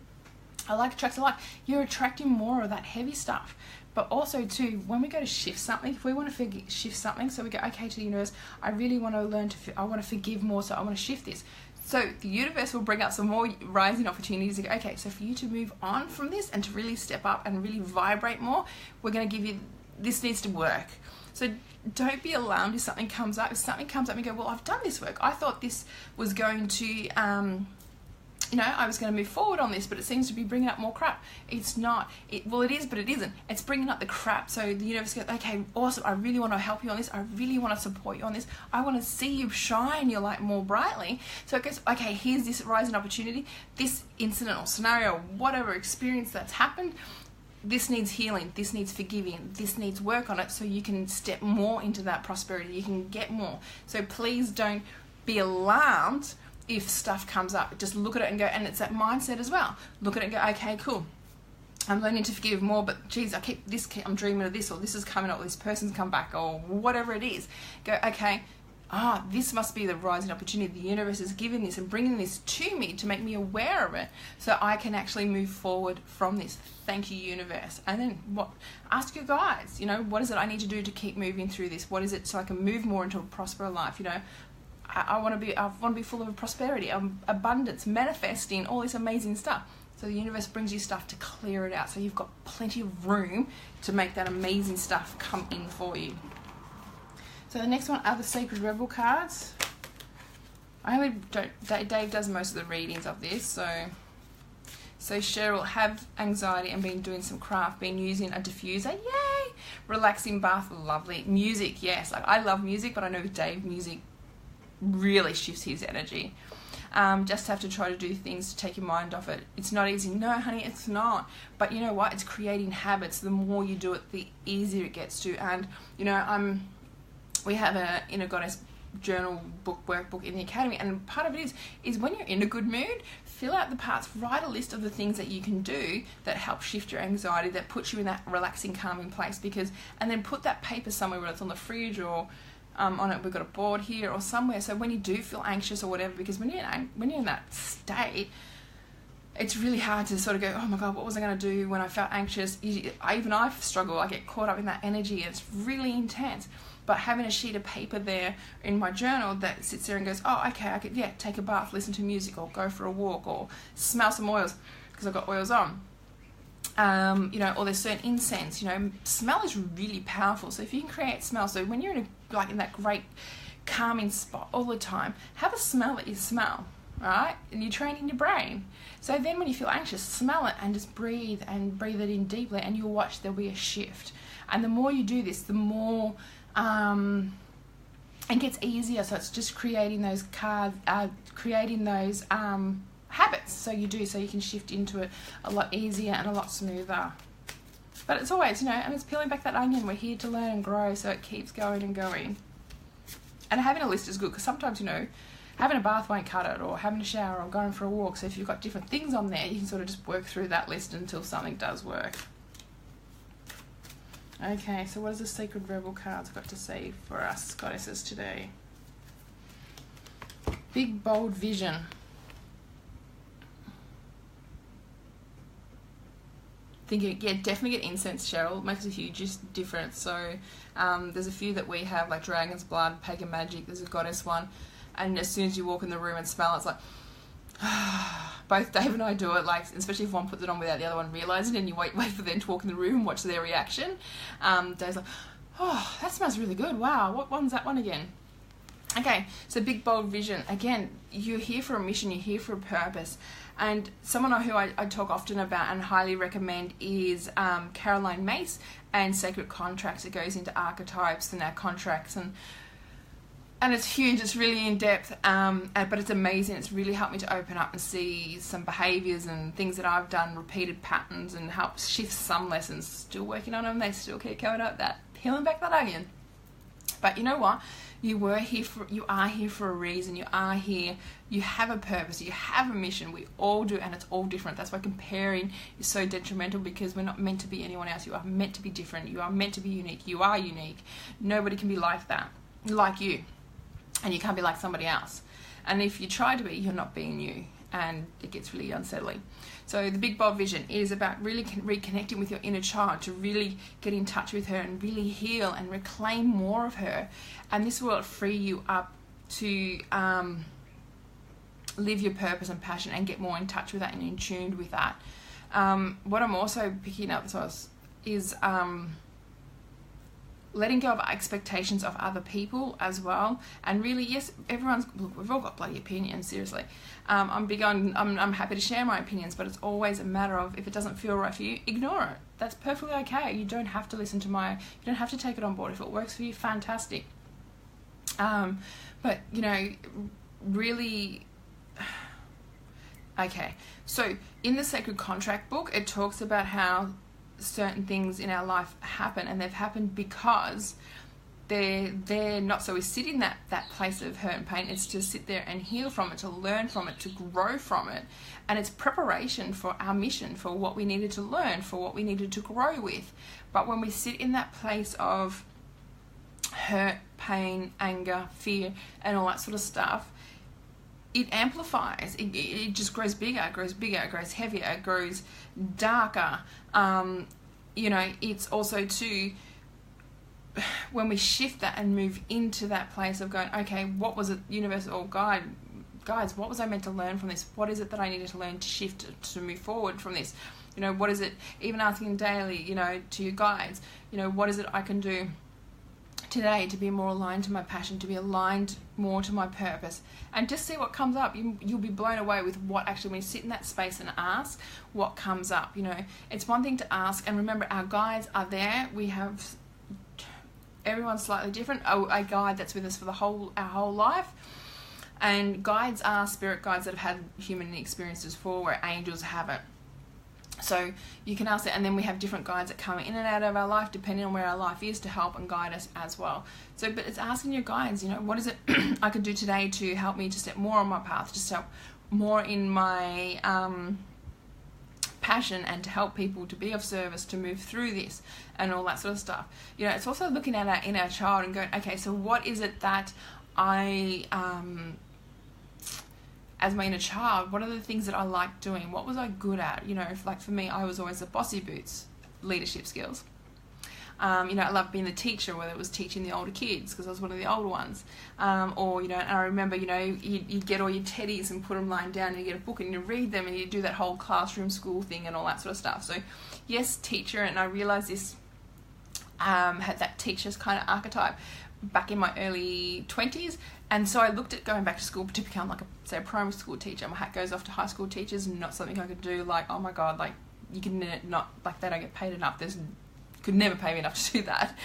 I like attracts a like, you're attracting more of that heavy stuff But also too, when we go to shift something, if we want to shift something, so we go, okay, to the universe, I really want to learn I want to forgive more, so I want to shift this. So the universe will bring up some more rising opportunities to go, okay, so for you to move on from this and to really step up and really vibrate more, we're going to give you, this needs to work. So don't be alarmed if something comes up. If something comes up and you go, well, I've done this work. I thought this was going to, I was going to move forward on this, but it seems to be bringing up more crap. It's not. Well, it is, but it isn't. It's bringing up the crap. So the universe goes, okay, awesome. I really want to help you on this. I really want to support you on this. I want to see you shine your light more brightly. So it goes, okay, here's this rising opportunity, this incident or scenario, whatever experience that's happened. This needs healing. This needs forgiving. This needs work on it so you can step more into that prosperity. You can get more. So please don't be alarmed if stuff comes up. Just look at it and go, and it's that mindset as well. Look at it and go, okay, cool. I'm learning to forgive more, but geez, I'm dreaming of this, or this is coming up, or this person's come back, or whatever it is. Go, okay, this must be the rising opportunity. The universe is giving this and bringing this to me to make me aware of it so I can actually move forward from this. Thank you, universe. And then ask your guides, what is it I need to do to keep moving through this? What is it so I can move more into a prosperous life? I want to be full of prosperity, abundance, manifesting, all this amazing stuff. So the universe brings you stuff to clear it out. So you've got plenty of room to make that amazing stuff come in for you. So the next one are the Sacred Rebel cards. Dave does most of the readings of this. So Cheryl, have anxiety and been doing some craft, been using a diffuser, yay! Relaxing bath, lovely. Music, yes. I love music, but I know Dave, music really shifts his energy. Just have to try to do things to take your mind off it. It's not easy. No, honey, it's not. But you know what? It's creating habits. The more you do it, the easier it gets to. And, we have a Inner Goddess journal workbook in the academy, and part of it is when you're in a good mood, fill out the parts, write a list of the things that you can do that help shift your anxiety, that puts you in that relaxing, calming place, and then put that paper somewhere, whether it's on the fridge or on it, we've got a board here or somewhere, so when you do feel anxious or whatever, because when you're in that state, it's really hard to sort of go, oh my God, what was I going to do when I felt anxious? I struggle. I get caught up in that energy, and it's really intense. But having a sheet of paper there in my journal that sits there and goes, oh, okay, I could, take a bath, listen to music, or go for a walk, or smell some oils, because I've got oils on. Or there's certain incense, smell is really powerful. So if you can create smell, so when you're in that great calming spot all the time, have a smell that you smell, right? And you're training your brain. So then when you feel anxious, smell it and just breathe it in deeply, and you'll watch there'll be a shift. And the more you do this, the more it gets easier. So it's just creating those habits. So you can shift into it a lot easier and a lot smoother. But it's always, and it's peeling back that onion. We're here to learn and grow, so it keeps going and going. And having a list is good, because sometimes, having a bath won't cut it, or having a shower, or going for a walk. So if you've got different things on there, you can sort of just work through that list until something does work. Okay, so what does the Sacred Rebel cards got to say for us goddesses today? Big, bold vision. Definitely get incense, Cheryl. It makes a huge difference. So there's a few that we have, like Dragon's Blood, Pagan Magic. There's a goddess one, and as soon as you walk in the room and smell it, it's like both Dave and I do it, especially if one puts it on without the other one realising, and you wait for them to walk in the room and watch their reaction. Dave's like, oh, that smells really good. Wow, what one's that one again? Okay, so big, bold vision. Again, you're here for a mission, you're here for a purpose. And someone who I talk often about and highly recommend is Caroline Mace and Sacred Contracts. It goes into archetypes and our contracts, and it's huge. It's really in depth, but it's amazing. It's really helped me to open up and see some behaviours and things that I've done, repeated patterns, and help shift some lessons. Still working on them. They still keep coming up, peeling back that onion. But you know what? You are here for a reason. You are here. You have a purpose. You have a mission. We all do, and it's all different. That's why comparing is so detrimental, because we're not meant to be anyone else. You are meant to be different. You are meant to be unique. You are unique. Nobody can be like that, like you, and you can't be like somebody else. And if you try to be, you're not being you, and it gets really unsettling. So the big bold vision is about really reconnecting with your inner child, to really get in touch with her and really heal and reclaim more of her. And this will free you up to live your purpose and passion and get more in touch with that and in tune with that. What I'm also picking up is letting go of expectations of other people as well. And really, yes, we've all got bloody opinions, seriously. I'm happy to share my opinions, but it's always a matter of, if it doesn't feel right for you, ignore it. That's perfectly okay. You don't have to listen to you don't have to take it on board. If it works for you, fantastic. But, you know, really, okay. So in the Sacred Contract book, it talks about how certain things in our life happen, and they've happened because they're not, so we sit in that place of hurt and pain. It's to sit there and heal from it, to learn from it, to grow from it, and it's preparation for our mission, for what we needed to learn, for what we needed to grow with. But when we sit in that place of hurt, pain, anger, fear, and all that sort of stuff, it amplifies. It just grows bigger, it grows heavier, it grows darker. You know, it's also too, when we shift that and move into that place of going, okay, what was it, universe or guides, what was I meant to learn from this? What is it that I needed to learn to shift, to move forward from this? You know, what is it, even asking daily, you know, to your guides, you know, what is it I can do today to be more aligned to my passion, to be aligned more to my purpose, and just see what comes up. You'll be blown away with what actually, when you sit in that space and ask, what comes up. You know, it's one thing to ask, and remember, our guides are there. We have, everyone's slightly different. A guide that's with us for our whole life, and guides are spirit guides that have had human experiences before, where angels haven't. So you can ask it, and then we have different guides that come in and out of our life depending on where our life is, to help and guide us as well. So, but it's asking your guides, you know, what is it I could do today to help me to step more on my path, to step more in my passion, and to help people, to be of service, to move through this and all that sort of stuff. You know, it's also looking at our inner child and going, okay, so what is it that I as my inner child, what are the things that I like doing? What was I good at? You know, like for me, I was always the bossy boots, leadership skills. You know, I loved being the teacher, whether it was teaching the older kids, because I was one of the older ones. Or, you know, and I remember, you know, you'd get all your teddies and put them lying down, and you get a book and you read them, and you do that whole classroom school thing and all that sort of stuff. So, yes, teacher, and I realised this, had that teacher's kind of archetype back in my early 20s. And so I looked at going back to school to become like a primary school teacher. My hat goes off to high school teachers, not something I could do. Like, oh my God, like you can not, like they don't get paid enough. Could never pay me enough to do that.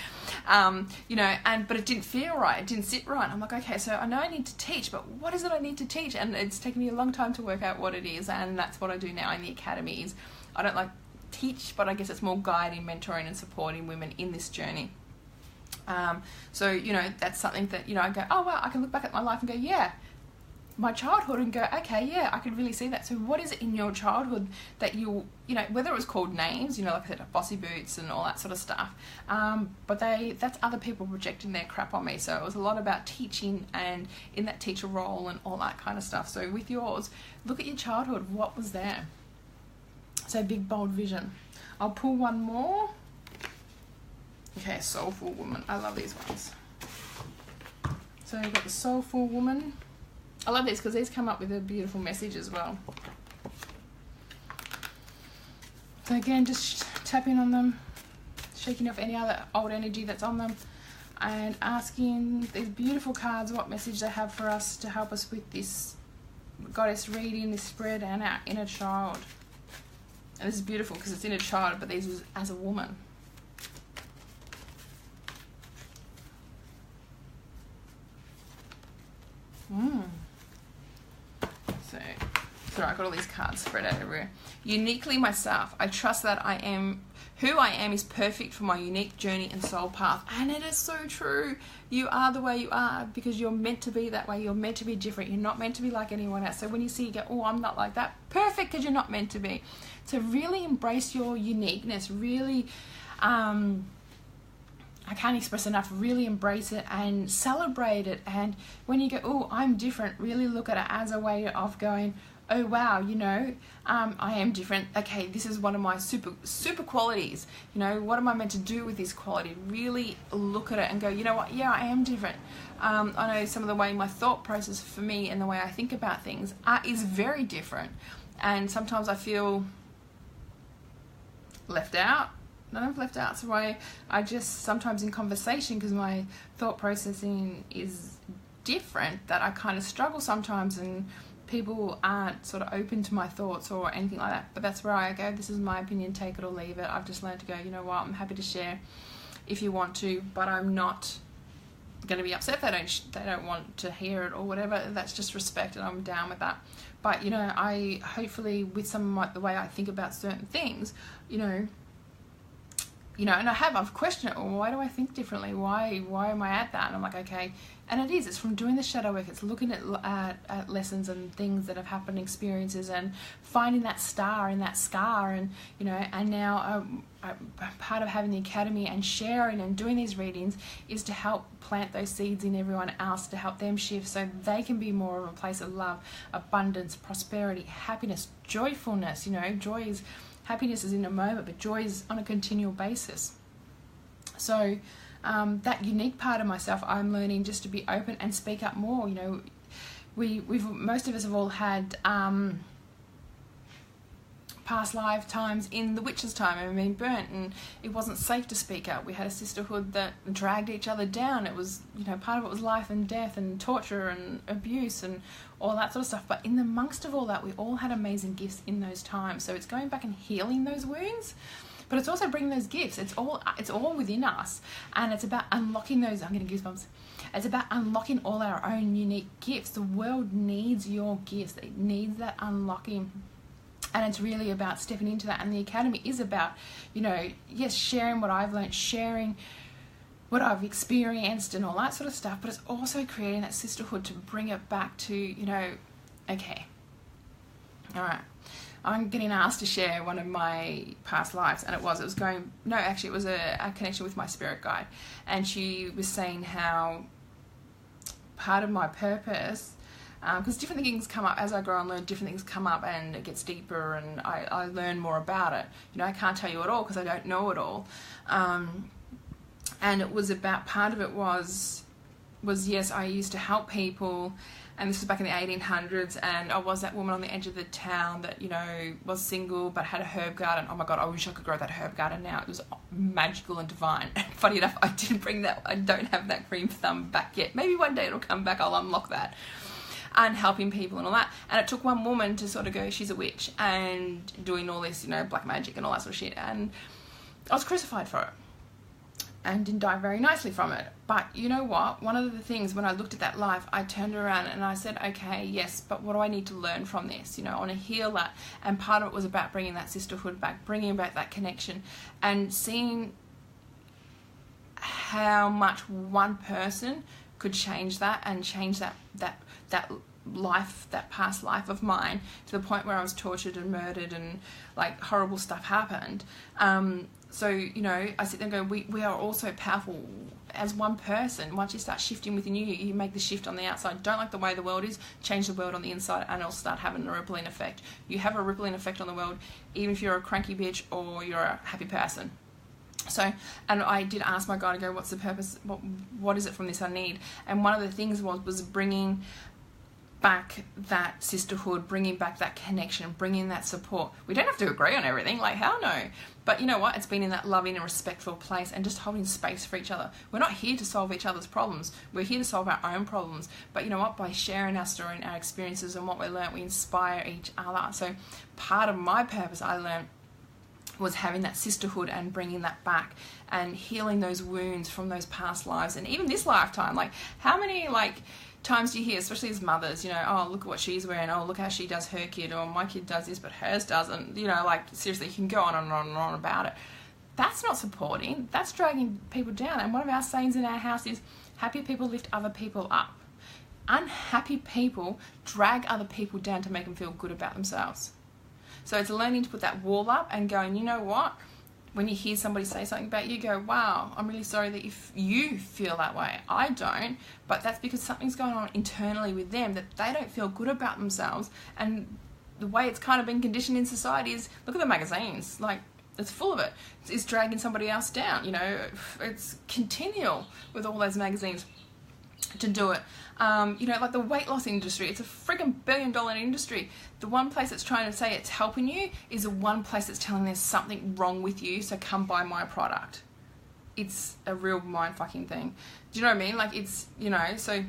You know, but it didn't feel right. It didn't sit right. I'm like, okay, so I know I need to teach, but what is it I need to teach? And it's taken me a long time to work out what it is. And that's what I do now in the academy. Is I don't like teach, but I guess it's more guiding, mentoring and supporting women in this journey. So, you know, that's something that, you know, I go, oh, wow, I can look back at my life and go, yeah, my childhood, and go, okay, yeah, I could really see that. So what is it in your childhood that you know, whether it was called names, you know, like I said, bossy boots and all that sort of stuff, but that's other people projecting their crap on me. So it was a lot about teaching and in that teacher role and all that kind of stuff. So with yours, look at your childhood, what was there? So big, bold vision. I'll pull one more. Okay, Soulful Woman. I love these ones. So we've got the Soulful Woman. I love these because these come up with a beautiful message as well. So again, just tapping on them, shaking off any other old energy that's on them, and asking these beautiful cards what message they have for us to help us with this goddess reading, this spread, and our inner child. And this is beautiful because it's inner child, but these is as a woman. So, sorry, I've got all these cards spread out everywhere. Uniquely myself. I trust that who I am is perfect for my unique journey and soul path. And it is so true. You are the way you are because you're meant to be that way. You're meant to be different. You're not meant to be like anyone else. So when you see, you go, oh, I'm not like that. Perfect, because you're not meant to be. So really embrace your uniqueness. Really, I can't express enough, really embrace it and celebrate it. And when you go, oh, I'm different, really look at it as a way of going, oh wow, you know, I am different. Okay, this is one of my super qualities. You know, what am I meant to do with this quality? Really look at it and go, you know what, yeah, I am different. I know some of the way my thought process for me and the way I think about things is very different. And sometimes I feel left out. Not left out, so I just sometimes in conversation, because my thought processing is different, that I kind of struggle sometimes, and people aren't sort of open to my thoughts or anything like that. But that's where I go, this is my opinion, take it or leave it. I've just learned to go, you know what, I'm happy to share if you want to, but I'm not going to be upset if they don't want to hear it or whatever. That's just respect, and I'm down with that. But you know, I hopefully with some of the way I think about certain things, you know, and I've questioned it. Well, why do I think differently? Why am I at that? And I'm like, okay. And it's from doing the shadow work. It's looking at lessons and things that have happened, experiences, and finding that star in that scar. And, you know, and now part of having the academy and sharing and doing these readings is to help plant those seeds in everyone else, to help them shift so they can be more of a place of love, abundance, prosperity, happiness, joyfulness. You know, happiness is in a moment, but joy is on a continual basis. So that unique part of myself, I'm learning just to be open and speak up more. You know, most of us have all had past lifetimes in the witch's time and been burnt, and it wasn't safe to speak up. We had a sisterhood that dragged each other down. It was, you know, part of it was life and death and torture and abuse and all that sort of stuff. But in amongst of all that, we all had amazing gifts in those times. So it's going back and healing those wounds, but it's also bringing those gifts. It's all within us, and it's about unlocking those. I'm getting goosebumps. It's about unlocking all our own unique gifts. The world needs your gifts. It needs that unlocking. And it's really about stepping into that. And the academy is about, you know, yes, sharing what I've learned, sharing what I've experienced and all that sort of stuff, but it's also creating that sisterhood to bring it back to, you know, okay, all right, I'm getting asked to share one of my past lives, and it was a connection with my spirit guide, and she was saying how part of my purpose, because different things come up as I grow and learn, different things come up and it gets deeper, and I learn more about it. You know, I can't tell you it all because I don't know it all. And it was about, part of it was yes, I used to help people, and this was back in the 1800s, and I was that woman on the edge of the town that, you know, was single but had a herb garden. Oh my God, I wish I could grow that herb garden now. It was magical and divine. And funny enough, I don't have that green thumb back yet. Maybe one day it'll come back, I'll unlock that. And helping people and all that. And it took one woman to sort of go, she's a witch, and doing all this, you know, black magic and all that sort of shit. And I was crucified for it, and didn't die very nicely from it. But you know what? One of the things, when I looked at that life, I turned around and I said, okay, yes, but what do I need to learn from this? You know, I want to heal that. And part of it was about bringing that sisterhood back, bringing back that connection, and seeing how much one person could change that, and change that life, that past life of mine, to the point where I was tortured and murdered and like horrible stuff happened. So, you know, I sit there and go, we are all so powerful as one person. Once you start shifting within you, you make the shift on the outside. Don't like the way the world is, change the world on the inside, and it'll start having a rippling effect. You have a rippling effect on the world, even if you're a cranky bitch or you're a happy person. So, and I did ask my guide, I go, what's the purpose? What is it from this I need? And one of the things was bringing back that sisterhood, bringing back that connection, bringing that support. We don't have to agree on everything, like hell no. But you know what? It's been in that loving and respectful place, and just holding space for each other. We're not here to solve each other's problems. We're here to solve our own problems. But you know what? By sharing our story and our experiences and what we learned, we inspire each other. So part of my purpose, I learned, was having that sisterhood and bringing that back and healing those wounds from those past lives, and even this lifetime. Like, how many times do you hear, especially as mothers, you know, oh, look at what she's wearing, oh, look how she does her kid, or my kid does this but hers doesn't, you know, like, seriously, you can go on and on and on about it. That's not supporting, that's dragging people down. And one of our sayings in our house is, happy people lift other people up. Unhappy people drag other people down to make them feel good about themselves. So it's learning to put that wall up and going, you know what? When you hear somebody say something about you, go, wow, I'm really sorry that if you feel that way. I don't, but that's because something's going on internally with them, that they don't feel good about themselves. And the way it's kind of been conditioned in society is, look at the magazines, like, it's full of it. It's dragging somebody else down, you know. It's continual with all those magazines to do it. You know, like the weight loss industry, it's a friggin' billion-dollar industry. The one place that's trying to say it's helping you is the one place that's telling there's something wrong with you, so come buy my product. It's a real mind-fucking thing. Do you know what I mean? Like, it's, you know, so...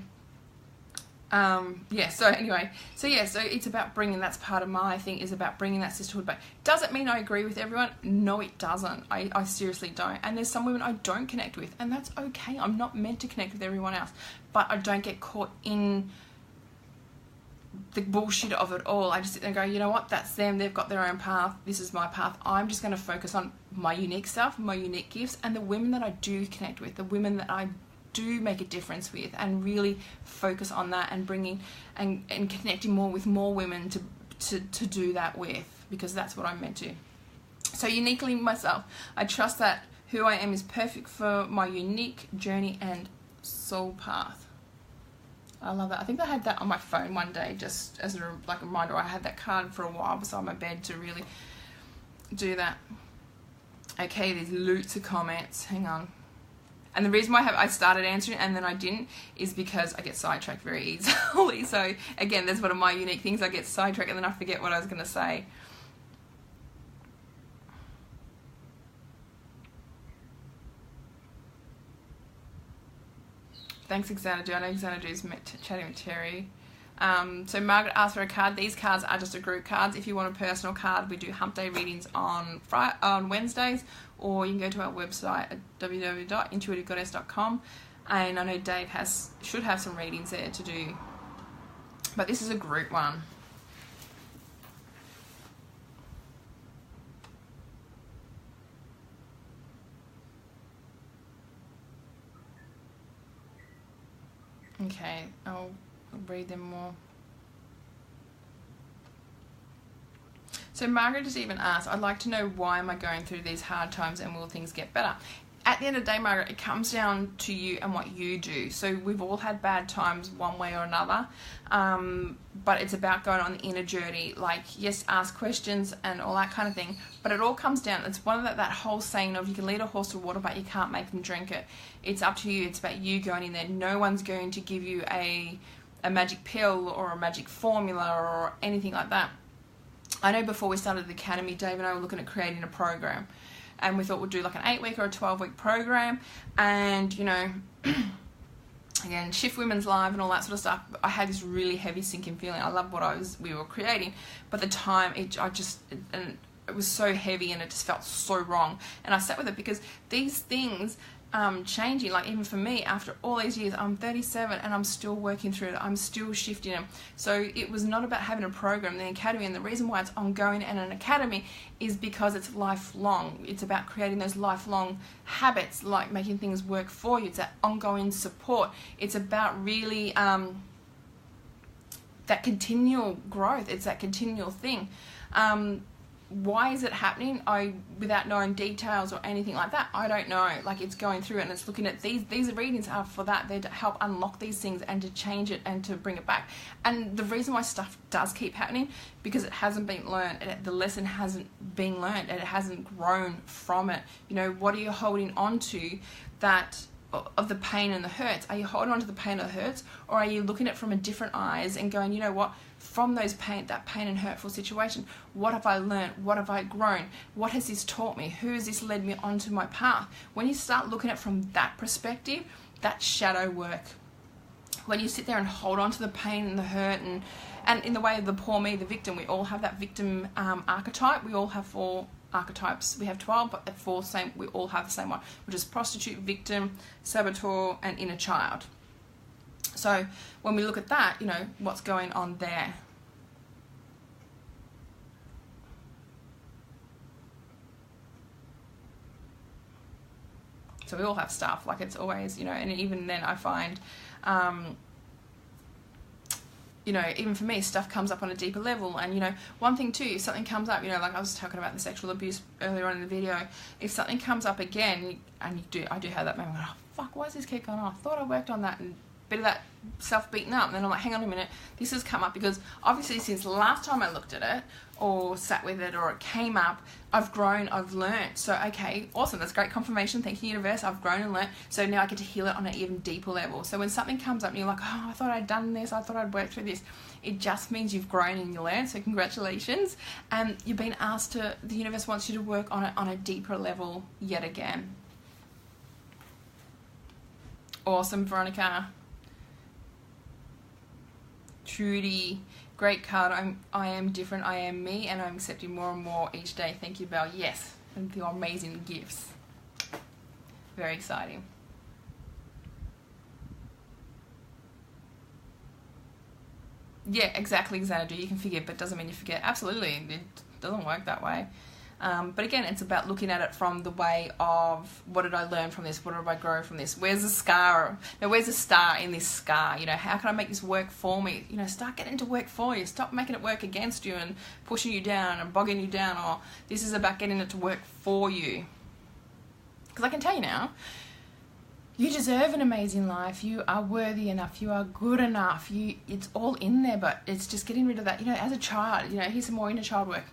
yeah, so anyway, so it's about bringing, that's part of my thing, is about bringing that sisterhood back. Does it mean I agree with everyone? No, it doesn't. I seriously don't. And there's some women I don't connect with, and that's okay. I'm not meant to connect with everyone else, but I don't get caught in the bullshit of it all. I just sit there and go, you know what, that's them, they've got their own path, this is my path. I'm just going to focus on my unique stuff, my unique gifts, and the women that I do connect with, the women that I do make a difference with, and really focus on that, and bringing and connecting more with more women to do that with, because that's what I'm meant to. So uniquely myself, I trust that who I am is perfect for my unique journey and soul path. I love that. I think I had that on my phone one day, just as a like a reminder. I had that card for a while beside my bed to really do that. Okay, there's loads of comments. Hang on. And the reason why I started answering and then I didn't is because I get sidetracked very easily. So again, that's one of my unique things. I get sidetracked and then I forget what I was going to say. Thanks, Xanadu. I know Xanadu's chatting with Terry. So Margaret asked for a card. These cards are just a group cards. If you want a personal card, we do hump day readings on Wednesdays, or you can go to our website at www.intuitivegoddess.com, and I know Dave should have some readings there to do, but this is a group one. Okay, I'll read them more. So Margaret has even asked, I'd like to know, why am I going through these hard times and will things get better? At the end of the day, Margaret, it comes down to you and what you do. So we've all had bad times one way or another, but it's about going on the inner journey. Like, yes, ask questions and all that kind of thing, but it all comes down, it's one of that whole saying of, you can lead a horse to water, but you can't make them drink it. It's up to you. It's about you going in there. No one's going to give you a magic pill or a magic formula or anything like that. I know before we started the academy, Dave and I were looking at creating a program, and we thought we'd do like an 8-week or a 12-week program, and, you know, again, shift women's life and all that sort of stuff. I had this really heavy sinking feeling. I love what we were creating, but the time, it was so heavy and it just felt so wrong. And I sat with it because these things changing, like even for me, after all these years, I'm 37 and I'm still working through it. I'm still shifting them. So it was not about having a program, the academy, and the reason why it's ongoing and an academy is because it's lifelong. It's about creating those lifelong habits, like making things work for you. It's that ongoing support. It's about really that continual growth. It's that continual thing. Why is it happening? Without knowing details or anything like that, I don't know. Like, it's going through it and it's looking at these readings are for that. They're to help unlock these things and to change it and to bring it back. And the reason why stuff does keep happening, because it hasn't been learned. The lesson hasn't been learned and it hasn't grown from it. You know, what are you holding on to that of the pain and the hurts? Are you holding on to the pain or the hurts, or are you looking at it from a different eyes and going, you know what, from that pain and hurtful situation, what have I learned? What have I grown? What has this taught me? Who has this led me onto my path? When you start looking at it from that perspective, that's shadow work. When you sit there and hold on to the pain and the hurt, and in the way of the poor me, the victim, we all have that victim archetype. We all have 4 archetypes. We have 12, but at 4 we all have the same one, which is prostitute, victim, saboteur, and inner child. So when we look at that, you know, what's going on there? So we all have stuff, like, it's always, you know, and even then I find, you know, even for me, stuff comes up on a deeper level. And, you know, one thing too, if something comes up, you know, like I was talking about the sexual abuse earlier on in the video, if something comes up again, and I do have that moment, oh fuck, why does this keep going on? I thought I worked on that, and bit of that self-beaten up. And then I'm like, hang on a minute, this has come up because obviously since the last time I looked at it or sat with it or it came up, I've grown, I've learned. So, okay, awesome, that's great confirmation. Thank you, universe. I've grown and learned. So now I get to heal it on an even deeper level. So when something comes up and you're like, oh, I thought I'd done this, I thought I'd worked through this, it just means you've grown and you learned. So congratulations. And you've been asked to, the universe wants you to work on it on a deeper level yet again. Awesome, Veronica. Trudy, great card. I am different. I am me, and I'm accepting more and more each day. Thank you, Belle. Yes, and your amazing gifts. Very exciting. Yeah, exactly, Xanadu. You can forgive, but doesn't mean you forget. Absolutely, it doesn't work that way. But again, it's about looking at it from the way of, what did I learn from this? What did I grow from this? Where's the scar? Now, where's the star in this scar? You know, how can I make this work for me? You know, start getting it to work for you. Stop making it work against you and pushing you down and bogging you down. Or this is about getting it to work for you. Because I can tell you now, you deserve an amazing life. You are worthy enough. You are good enough. It's all in there, but it's just getting rid of that. You know, as a child, you know, here's some more inner child work.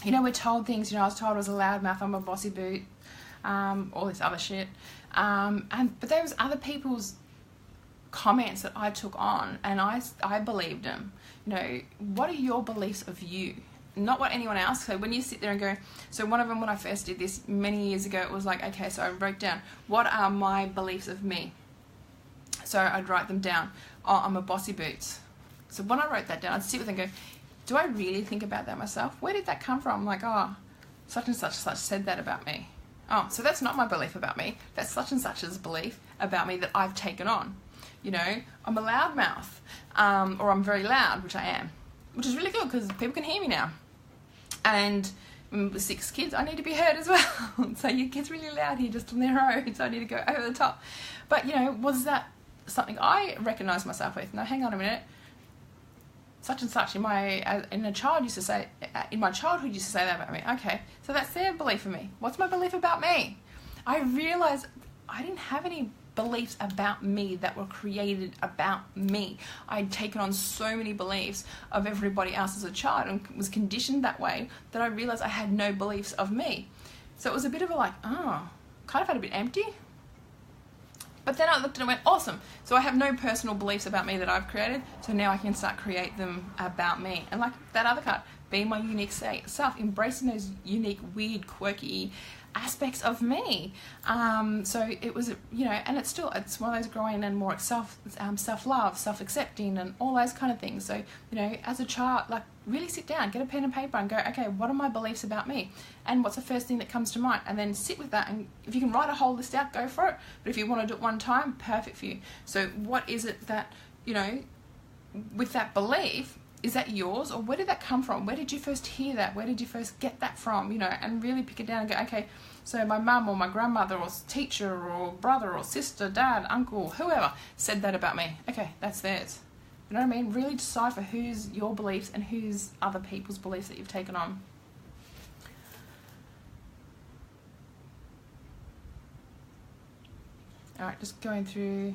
You know, we're told things, you know, I was told I was a loudmouth, I'm a bossy boot, all this other shit. But there was other people's comments that I took on, and I believed them. You know, what are your beliefs of you? Not what anyone else. So when you sit there and go, so one of them, when I first did this many years ago, it was like, okay, so I wrote down, what are my beliefs of me? So I'd write them down. Oh, I'm a bossy boots. So when I wrote that down, I'd sit with it and go, do I really think about that myself? Where did that come from? I'm like, oh, such and such said that about me. Oh, so that's not my belief about me. That's such and such's belief about me that I've taken on. You know, I'm a loudmouth, or I'm very loud, which I am, which is really good because people can hear me now. And with 6 kids, I need to be heard as well. So your kid's really loud here just on their own, so I need to go over the top. But, you know, was that something I recognised myself with? Now, hang on a minute. Such and such in my childhood used to say that about me. Okay, so that's their belief of me. What's my belief about me? I realized I didn't have any beliefs about me that were created about me. I'd taken on so many beliefs of everybody else as a child and was conditioned that way that I realized I had no beliefs of me. So it was a bit of a like, oh, kind of felt a bit empty. But then I looked and I went, awesome. So I have no personal beliefs about me that I've created. So now I can start create them about me. And like that other card, being my unique self, embracing those unique, weird, quirky aspects of me. So it was, you know, and it's one of those growing and more self-love, self-accepting and all those kind of things. So, you know, as a child, like really sit down, get a pen and paper and go, okay, what are my beliefs about me? And what's the first thing that comes to mind? And then sit with that, and if you can write a whole list out, go for it. But if you want to do it one time, perfect for you. So what is it that, you know, with that belief, is that yours, or where did that come from? Where did you first hear that? Where did you first get that from? You know, and really pick it down and go, okay, so my mum or my grandmother or teacher or brother or sister, dad, uncle, whoever said that about me. Okay, that's theirs. You know what I mean? Really decipher who's your beliefs and who's other people's beliefs that you've taken on. All right, just going through.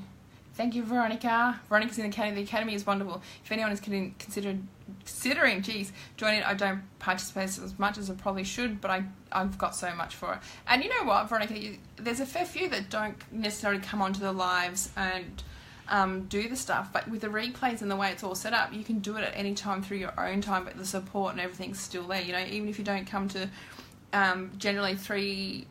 Thank you, Veronica. Veronica's in the Academy. The Academy is wonderful. If anyone is considering, joining, I don't participate as much as I probably should, but I've got so much for it. And you know what, Veronica, there's a fair few that don't necessarily come onto the lives and do the stuff, but with the replays and the way it's all set up, you can do it at any time through your own time, but the support and everything's still there. You know, even if you don't come to generally 3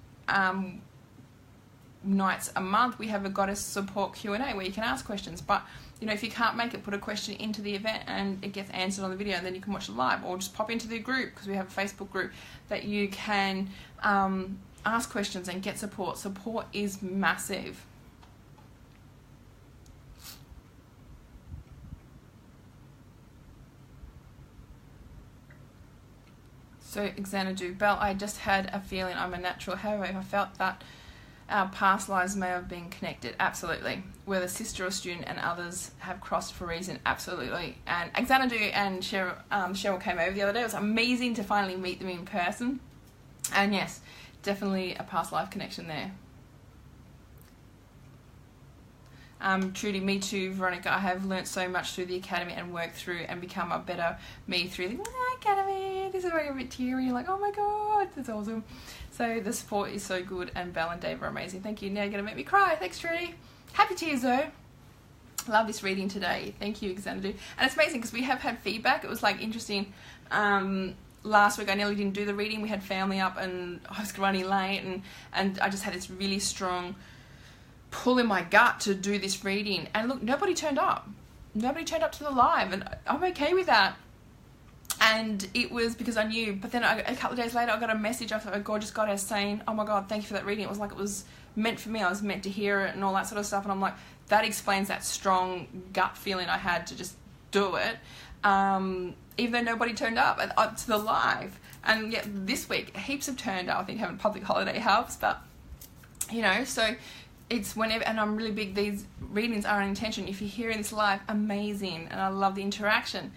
nights a month, we have a goddess support Q&A where you can ask questions. But you know, if you can't make it, put a question into the event and it gets answered on the video, and then you can watch it live, or just pop into the group, because we have a Facebook group that you can ask questions and get support. Support is massive. So Xanadu, Belle, I just had a feeling I'm a natural. However, I felt that our past lives may have been connected. Absolutely. Whether sister or student and others have crossed for a reason. Absolutely. And Xanadu and Cheryl came over the other day. It was amazing to finally meet them in person. And yes, definitely a past life connection there. Trudy, me too, Veronica. I have learnt so much through the Academy and worked through and become a better me through the Academy. This is where you're a bit teary, like, oh my God, that's awesome. So the support is so good, and Belle and Dave are amazing. Thank you. Now you're going to make me cry. Thanks, Trudy. Happy tears, though. Love this reading today. Thank you, Xanadu. And it's amazing because we have had feedback. It was, like, interesting. Last week I nearly didn't do the reading. We had family up and I was running late, and I just had this really strong pull in my gut to do this reading, and look, nobody turned up to the live, and I'm okay with that. And it was because I knew, but then a couple of days later I got a message off a gorgeous goddess saying, oh my God, thank you for that reading. It was like it was meant for me. I was meant to hear it and all that sort of stuff. And I'm like, that explains that strong gut feeling I had to just do it, even though nobody turned up to the live. And yet this week heaps have turned up. I think having a public holiday helps, but you know, so it's whenever, and I'm really big, these readings are an intention. If you're hearing this live, amazing, and I love the interaction.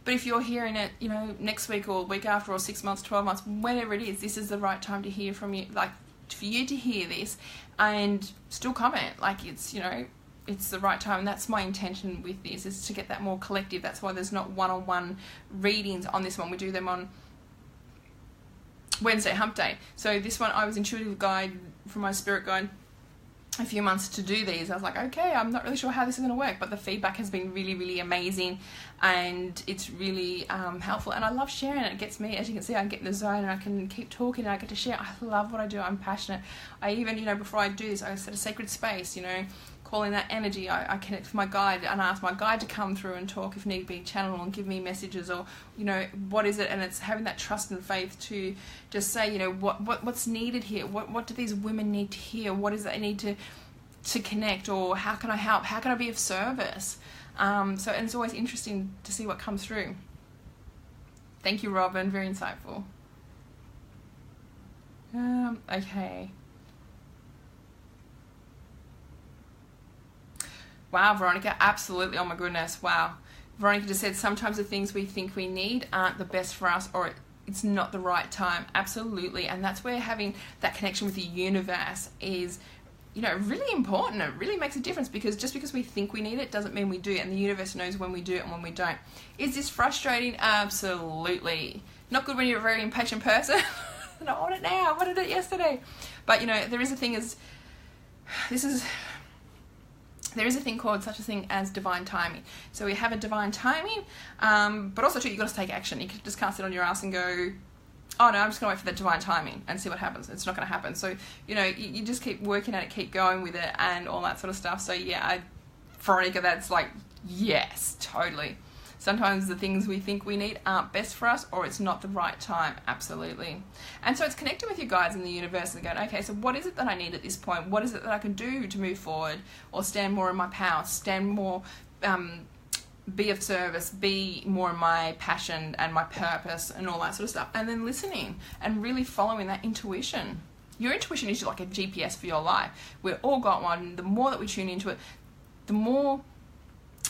But if you're hearing it, you know, next week or week after or 6 months, 12 months, whenever it is, this is the right time to hear from you, like for you to hear this and still comment, like it's, you know, it's the right time. And that's my intention with this, is to get that more collective. That's why there's not one-on-one readings on this one. We do them on Wednesday, hump day. So this one, I was intuitive guide from my spirit guide a few months to do these. I was like, okay, I'm not really sure how this is going to work, but the feedback has been really, really amazing, and it's really helpful, and I love sharing it. It gets me, as you can see, I get in the zone and I can keep talking and I get to share. I love what I do. I'm passionate. I even, you know, before I do this, I set a sacred space, you know, calling that energy. I connect with my guide and ask my guide to come through and talk if need be, channel and give me messages, or, you know, what is it? And it's having that trust and faith to just say, you know, what's needed here? What do these women need to hear? What is it they need to connect, or how can I help? How can I be of service? And it's always interesting to see what comes through. Thank you, Robin. Very insightful. Okay. Wow, Veronica, absolutely. Oh my goodness, wow. Veronica just said, sometimes the things we think we need aren't the best for us, or it's not the right time. Absolutely. And that's where having that connection with the universe is, you know, really important. It really makes a difference, because just because we think we need it doesn't mean we do, and the universe knows when we do it and when we don't. Is this frustrating? Absolutely. Not good when you're a very impatient person. I want it now. I wanted it yesterday. But, you know, there is a thing there is a thing called such a thing as divine timing. So we have a divine timing, but also too, you've got to take action. You just can't sit on your ass and go, oh no, I'm just going to wait for that divine timing and see what happens. It's not going to happen. So, you know, you just keep working at it, keep going with it and all that sort of stuff. So yeah, Veronica, that's like, yes, totally. Sometimes the things we think we need aren't best for us, or it's not the right time. Absolutely. And so it's connecting with your guides in the universe and going, okay, so what is it that I need at this point? What is it that I can do to move forward or stand more in my power, stand more, be of service, be more in my passion and my purpose and all that sort of stuff. And then listening and really following that intuition. Your intuition is like a GPS for your life. We've all got one. The more that we tune into it, the more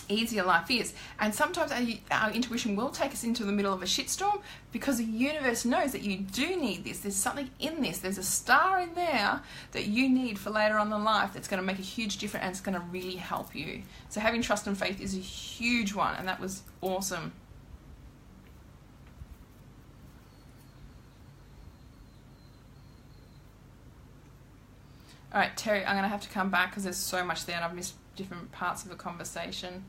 easier life is. And sometimes our intuition will take us into the middle of a shitstorm, because the universe knows that you do need this. There's something in this. There's a star in there that you need for later on in life that's going to make a huge difference, and it's going to really help you. So having trust and faith is a huge one, and that was awesome. All right, Terry, I'm going to have to come back because there's so much there and I've missed different parts of the conversation.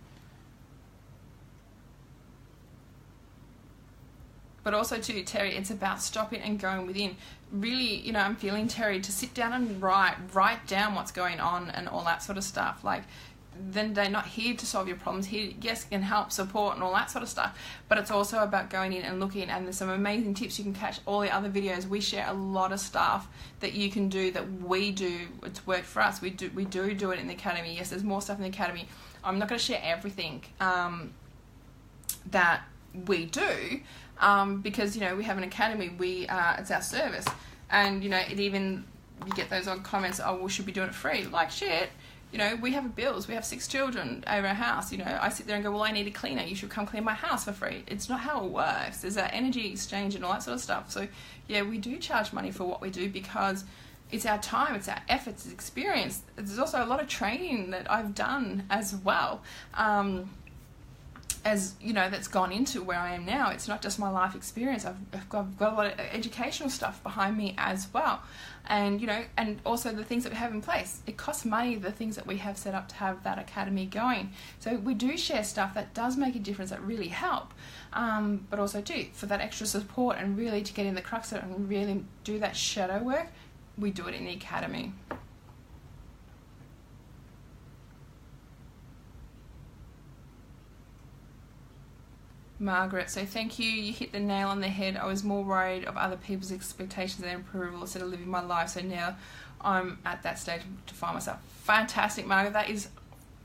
But also too, Terry, it's about stopping and going within. Really, you know, I'm feeling, Terry, to sit down and write down what's going on and all that sort of stuff. Like, then they're not here to solve your problems. Here, yes, can help, support and all that sort of stuff. But it's also about going in and looking, and there's some amazing tips. You can catch all the other videos. We share a lot of stuff that you can do, that we do. It's worked for us. We do it in the academy. Yes, there's more stuff in the academy. I'm not going to share everything that we do, because, you know, we have an academy. It's our service, and, you know, it even, you get those odd comments, oh, we should be doing it free. Like, shit. You know, we have bills. We have 6 children over our house. You know, I sit there and go, well, I need a cleaner. You should come clean my house for free. It's not how it works. There's that energy exchange and all that sort of stuff. So, yeah, we do charge money for what we do, because it's our time, it's our efforts, it's experience. There's also a lot of training that I've done as well, as you know, that's gone into where I am now. It's not just my life experience. I've got a lot of educational stuff behind me as well, and you know, and also the things that we have in place. It costs money, the things that we have set up to have that academy going. So we do share stuff that does make a difference, that really help, but also too for that extra support and really to get in the crux of it and really do that shadow work. We do it in the academy. Margaret, so thank you. You hit the nail on the head. I was more worried of other people's expectations and approval instead of living my life. So now I'm at that stage to find myself. Fantastic, Margaret. That is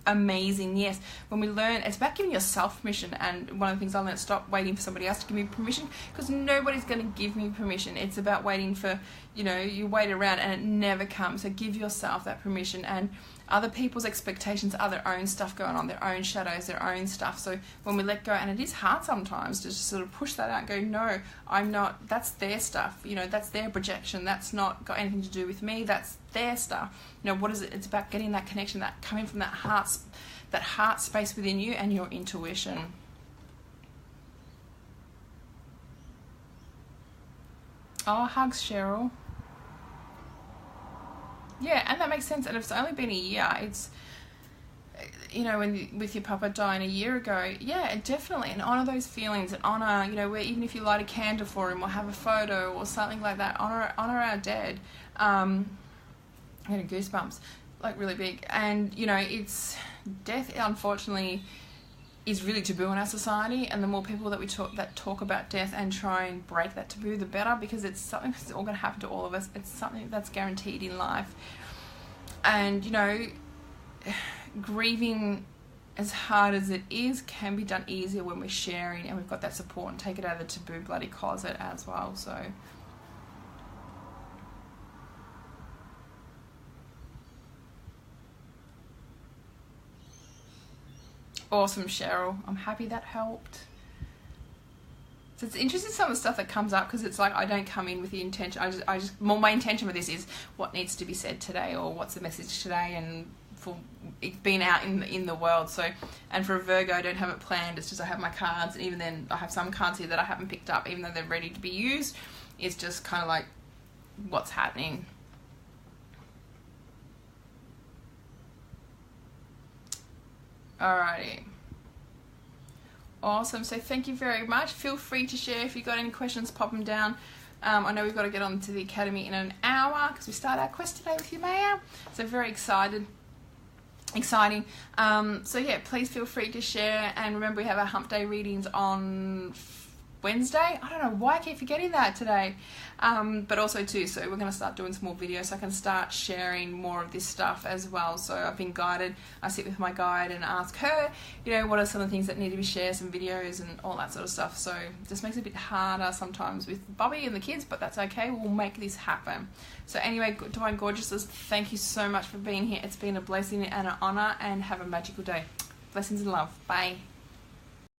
amazing. Yes, when we learn, it's about giving yourself permission. And one of the things I learned, stop waiting for somebody else to give me permission, because nobody's going to give me permission. It's about waiting for, you know, you wait around and it never comes. So give yourself that permission. And other people's expectations are their own stuff going on, their own shadows, their own stuff. So when we let go, and it is hard sometimes to just sort of push that out and go, no, I'm not, that's their stuff, you know, that's their projection, that's not got anything to do with me, that's their stuff. You know, what is it? It's about getting that connection, that coming from that heart space within you and your intuition. Oh, hugs, Cheryl. Yeah, and that makes sense. And if it's only been a year, it's, you know, when with your papa dying a year ago, yeah, definitely. And honour those feelings and honour, you know, where even if you light a candle for him or have a photo or something like that, honour our dead. I'm getting goosebumps, like really big. And, you know, it's death, unfortunately, is really taboo in our society, and the more people that we talk about death and try and break that taboo, the better, because it's something that's all going to happen to all of us. It's something that's guaranteed in life. And, you know, grieving, as hard as it is, can be done easier when we're sharing and we've got that support, and take it out of the taboo bloody closet as well. So awesome, Cheryl. I'm happy that helped. So it's interesting, some of the stuff that comes up, because it's like I don't come in with the intention. I just my intention with this is what needs to be said today, or what's the message today, and for it being out in the world. So, and for a Virgo, I don't have it planned. It's just I have my cards, and even then I have some cards here that I haven't picked up, even though they're ready to be used. It's just kind of like what's happening. Alrighty. Awesome. So thank you very much. Feel free to share if you've got any questions, pop them down. I know we've got to get on to the academy in an hour because we start our quest today with you, Maya. So very exciting. So yeah, please feel free to share. And remember, we have our hump day readings on Wednesday. I don't know why I keep forgetting that today. But also too, so we're going to start doing some more videos so I can start sharing more of this stuff as well. So I've been guided. I sit with my guide and ask her, you know, what are some of the things that need to be shared, some videos and all that sort of stuff. So it just makes it a bit harder sometimes with Bobby and the kids, but that's okay. We'll make this happen. So anyway, Divine Gorgeouses, thank you so much for being here. It's been a blessing and an honor, and have a magical day. Blessings and love. Bye.